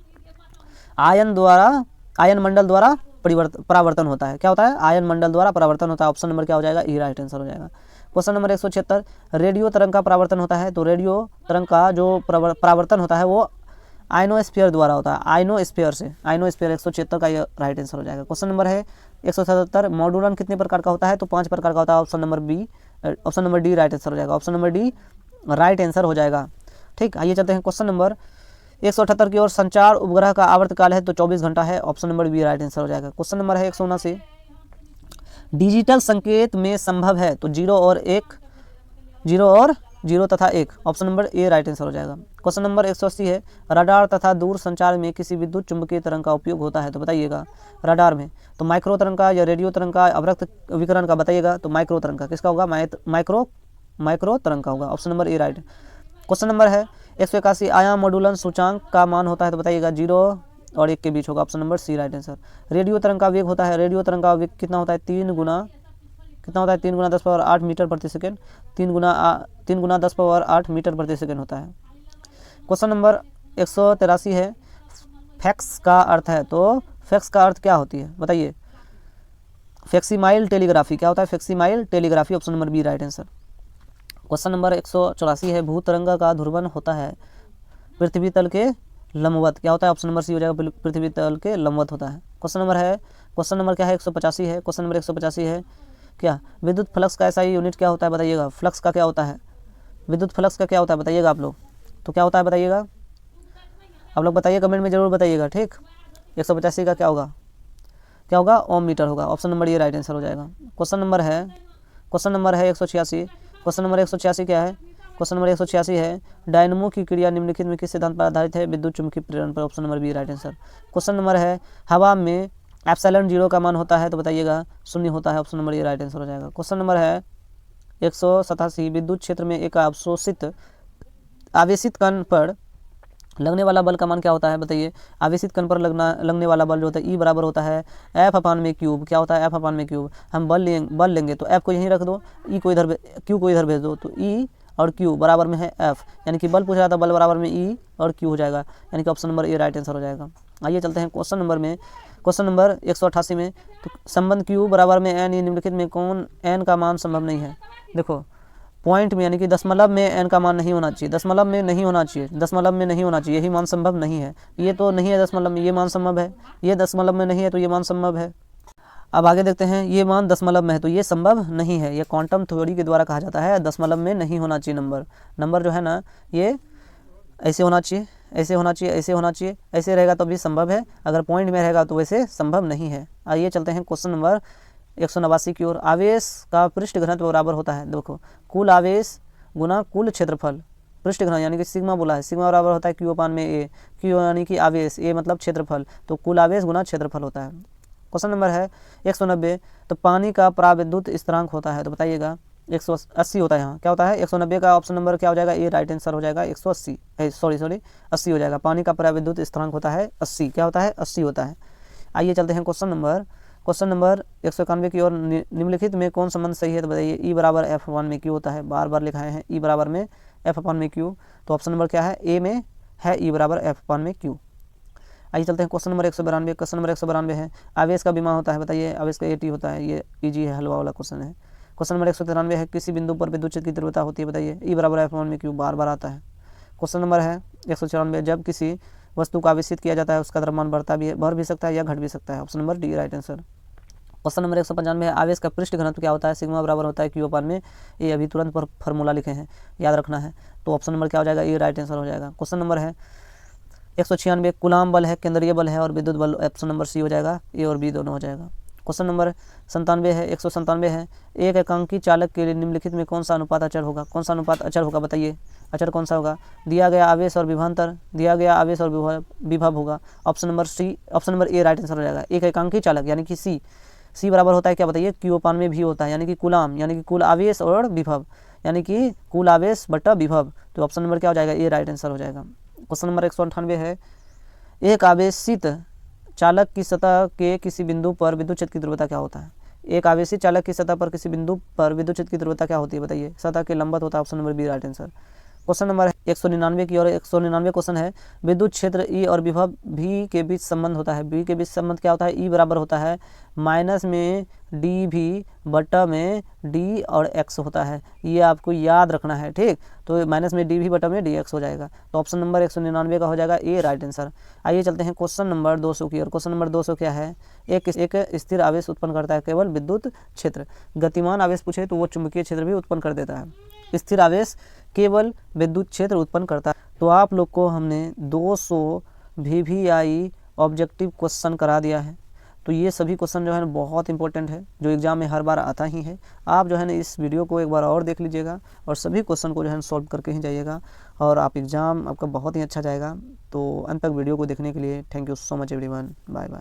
आयन मंडल द्वारा परावर्तन होता है। क्या होता है, आयन मंडल द्वारा परावर्तन होता है। ऑप्शन नंबर क्या हो जाएगा, ई राइट आंसर हो जाएगा। क्वेश्चन नंबर 176, रेडियो तरंग का परावर्तन होता है, तो रेडियो तरंग का जो परावर्तन होता है वो आयनोस्फीयर द्वारा होता है, आयनोस्फीयर 176 का ये राइट आंसर हो जाएगा। क्वेश्चन नंबर है 177, मॉड्यूलन कितने प्रकार का होता है, तो 5 प्रकार का होता है। Option number D right answer हो जाएगा। Option number D right answer हो जाएगा। ठीक, आइए चलते हैं क्वेश्चन नंबर 178 की ओर। संचार उपग्रह का आवर्तकाल है तो 24 घंटा है। Option number B right answer हो जाएगा। क्वेश्चन नंबर है 179, डिजिटल संकेत में संभव है तो 0 और 0 तथा 1। Option number A right answer हो जाएगा। क्वेश्चन नंबर 180 है, रडार तथा दूर संचार में किसी विद्युत चुंबकीय तरंग का उपयोग होता है तो बताइएगा, रडार में तो माइक्रो तरंग का या रेडियो तरंग का, अवरक्त विकिरण का बताइएगा, तो माइक्रो तरंग का। किसका होगा, माइक्रो तरंग का होगा। Option number A right. Question number है 181, आयाम मॉड्यूलन सूचांक का मान होता है तो बताइएगा 0 और 1 के बीच होगा। Option number C right answer. Radio तरंग का वेग होता है, रेडियो तरंग का वेग कितना होता है, 3 गुना 10⁸ मीटर प्रति सेकेंड, 3 गुना 10⁸ मीटर प्रति सेकेंड होता है। क्वेश्चन नंबर 183 है, फैक्स का अर्थ है, तो फैक्स का अर्थ क्या होती है बताइए, फैक्सीमाइल टेलीग्राफी। क्या होता है, facsimile telegraphy. Option number B right answer. Question number 184 है, भूतरंग का ध्रुवण होता है पृथ्वी तल के लंबवत क्या होता है, ऑप्शन नंबर सी हो जाएगा, पृथ्वी तल के लंबवत होता है। क्वेश्चन नंबर क्या है, 185 है। क्वेश्चन नंबर 185 है क्या, विद्युत फ्लक्स का ऐसा यूनिट क्या होता है बताइएगा। फ्लक्स का क्या होता है, विद्युत फ्लक्स का क्या होता है बताइएगा आप लोग, तो क्या होता है बताइएगा आप लोग, बताइए कमेंट में जरूर बताइएगा, ठीक। 185 का क्या होगा ओम मीटर होगा। ऑप्शन नंबर ये राइट आंसर हो जाएगा। क्वेश्चन नंबर है 186। क्वेश्चन नंबर 186 क्या है, क्वेश्चन नंबर 186 है, डायनमो की क्रिया निम्नलिखित में किस सिद्धांत पर आधारित है, विद्युत चुम्बकीय प्रेरण पर। Option number B right answer. Question number है, हवा में एप्सिलॉन 0 का मान होता है तो बताइएगा 0 होता है। ऑप्शन नंबर ये राइट आंसर हो जाएगा। क्वेश्चन नंबर है 187, विद्युत क्षेत्र में एक आवेशित कण पर लगने वाला बल का मान क्या होता है बताइए। आवेशित कण पर लगने वाला बल जो होता है ई बराबर होता है एफ अपान में क्यूब। क्या होता है, एफ अपान में क्यूब। हम बल लेंगे तो एफ को यहीं रख दो, ई को इधर, क्यू को इधर भेज दो, तो ई और क्यू बराबर में है एफ, यानी कि बल पूछा जाता है, बल बराबर में ई और क्यू हो जाएगा, यानी कि option number A right answer हो जाएगा। आइए चलते हैं क्वेश्चन नंबर 188 में। तो संबंध क्यू बराबर में एन, निम्नलिखित में कौन एन का मान संभव नहीं है। देखो पॉइंट में यानी कि दशमलव में एन का मान नहीं होना चाहिए, दशमलव में नहीं होना चाहिए, यही मान संभव नहीं है। ये तो नहीं है दशमलव में, ये मान संभव है, ये दशमलव में नहीं है तो ये मान संभव है। अब आगे देखते हैं, ये मान दशमलव में है तो ये संभव नहीं है। ये क्वांटम थ्योरी के द्वारा कहा जाता है दशमलव में नहीं होना चाहिए नंबर जो है ना, ये ऐसे होना चाहिए, ऐसे होना चाहिए, ऐसे होना चाहिए, ऐसे रहेगा तो भी संभव है, अगर पॉइंट में रहेगा तो वैसे संभव नहीं है। आइए चलते हैं क्वेश्चन नंबर 189 की ओर। आवेश का पृष्ठ घनत्व बराबर होता है, देखो कुल आवेश गुना कुल क्षेत्रफल, पृष्ठ घनत्व यानी कि सिग्मा बोला है, सिग्मा बराबर होता है क्यू अपान में ए, क्यू यानी कि आवेश, ए मतलब क्षेत्रफल, तो कुल आवेश गुना क्षेत्रफल होता है। क्वेश्चन नंबर है 190, तो पानी का पराविद्युत स्थिरांक होता है तो बताइएगा 180 होता है। यहाँ क्या होता है 190 का ऑप्शन नंबर क्या हो जाएगा, ये राइट आंसर हो जाएगा 180, सॉरी 80 हो जाएगा। पानी का पराविद्युत स्थिरांक होता है 80, क्या होता है 80 होता है। आइए चलते हैं क्वेश्चन नंबर 191 की ओर। निम्नलिखित में कौन संबंध सही है तो बताइए। ई बराबर एफ अपान में क्यू होता है, बार लिखाए हैं ई बराबर में एफ अपान में क्यू, तो ऑप्शन नंबर क्या है, ए में है ई बराबर एफ अपान में क्यू। आइए चलते हैं क्वेश्चन नंबर 192। क्वेश्चन नंबर 192 है, आवेश का विमा होता है बताइए, आवेश का एटी होता है, ये इजी है, हलवा वाला क्वेश्चन है। क्वेश्चन नंबर 193 है, किसी बिंदु पर विद्युत क्षेत्र की तीव्रता होती है बताइए, ई बराबर एफ अपान में क्यू, बार आता है। क्वेश्चन नंबर है 194, जब किसी वस्तु को आवेशित किया जाता है उसका द्रव्यमान बढ़ भी सकता है या घट भी सकता है। Option number D right answer. Question number 195 है, आवेश का पृष्ठ घनत्व क्या होता है, सिग्मा बराबर होता है क्यू अपान में, ये अभी तुरंत पर फार्मूला लिखे हैं, याद रखना है, तो ऑप्शन नंबर क्या हो जाएगा, ये राइट आंसर हो जाएगा। क्वेश्चन नंबर है 196, कूलाम बल है, केंद्रीय बल है और विद्युत बल, ऑप्शन नंबर सी हो जाएगा, ए और बी दोनों हो जाएगा। क्वेश्चन नंबर 97 है, 197 है, एक एकांकी चालक के लिए निम्नलिखित में कौन सा अनुपात अचर होगा, कौन सा अनुपात अचर होगा बताइए, अचर कौन सा होगा। दिया गया आवेश और विभवांतर, दिया गया आवेश और विभव होगा, option number A right answer हो जाएगा। एक एकांकी चालक यानी कि सी बराबर होता है क्या बताइए, क्यू अपान में भी होता है, यानी कि कूलाम यानी कि कुल आवेश और विभव, यानी कि कुल आवेश बटा विभव, तो ऑप्शन नंबर क्या हो जाएगा, ए राइट आंसर हो जाएगा। क्वेश्चन नंबर 198 है, एक आवेशित चालक की सतह के किसी बिंदु पर विद्युत क्षेत्र की तीव्रता क्या होता है। एक आवेशित चालक की सतह पर किसी बिंदु पर विद्युत क्षेत्र की तीव्रता क्या होती है बताइए, सतह के लंबवत होता है, option number B right answer. Question number 199 की और 199 क्वेश्चन है, विद्युत क्षेत्र ई और विभव भी के बीच संबंध होता है, बी के बीच संबंध क्या होता है, ई बराबर होता है माइनस में डी भी बटा में डी और एक्स होता है, ये आपको याद रखना है, ठीक। तो माइनस में डी भी बटा में डी एक्स हो जाएगा, तो ऑप्शन नंबर 199 का हो जाएगा ए राइट आंसर। आइए चलते हैं क्वेश्चन नंबर 200 की और। क्वेश्चन नंबर 200 क्या है, एक स्थिर आवेश उत्पन्न करता है केवल विद्युत क्षेत्र, गतिमान आवेश पूछे तो वो चुंबकीय क्षेत्र भी उत्पन्न कर देता है, स्थिर आवेश केवल विद्युत क्षेत्र उत्पन्न करता है। तो आप लोग को हमने 200 VVI ऑब्जेक्टिव क्वेश्चन करा दिया है, तो ये सभी क्वेश्चन जो है ना बहुत इंपॉर्टेंट है, जो एग्जाम में हर बार आता ही है। आप जो है ना इस वीडियो को एक बार और देख लीजिएगा और सभी क्वेश्चन को जो है सॉल्व करके ही जाइएगा और आप एग्ज़ाम आपका बहुत ही अच्छा जाएगा। तो अंत तक वीडियो को देखने के लिए thank you so much everyone, bye bye.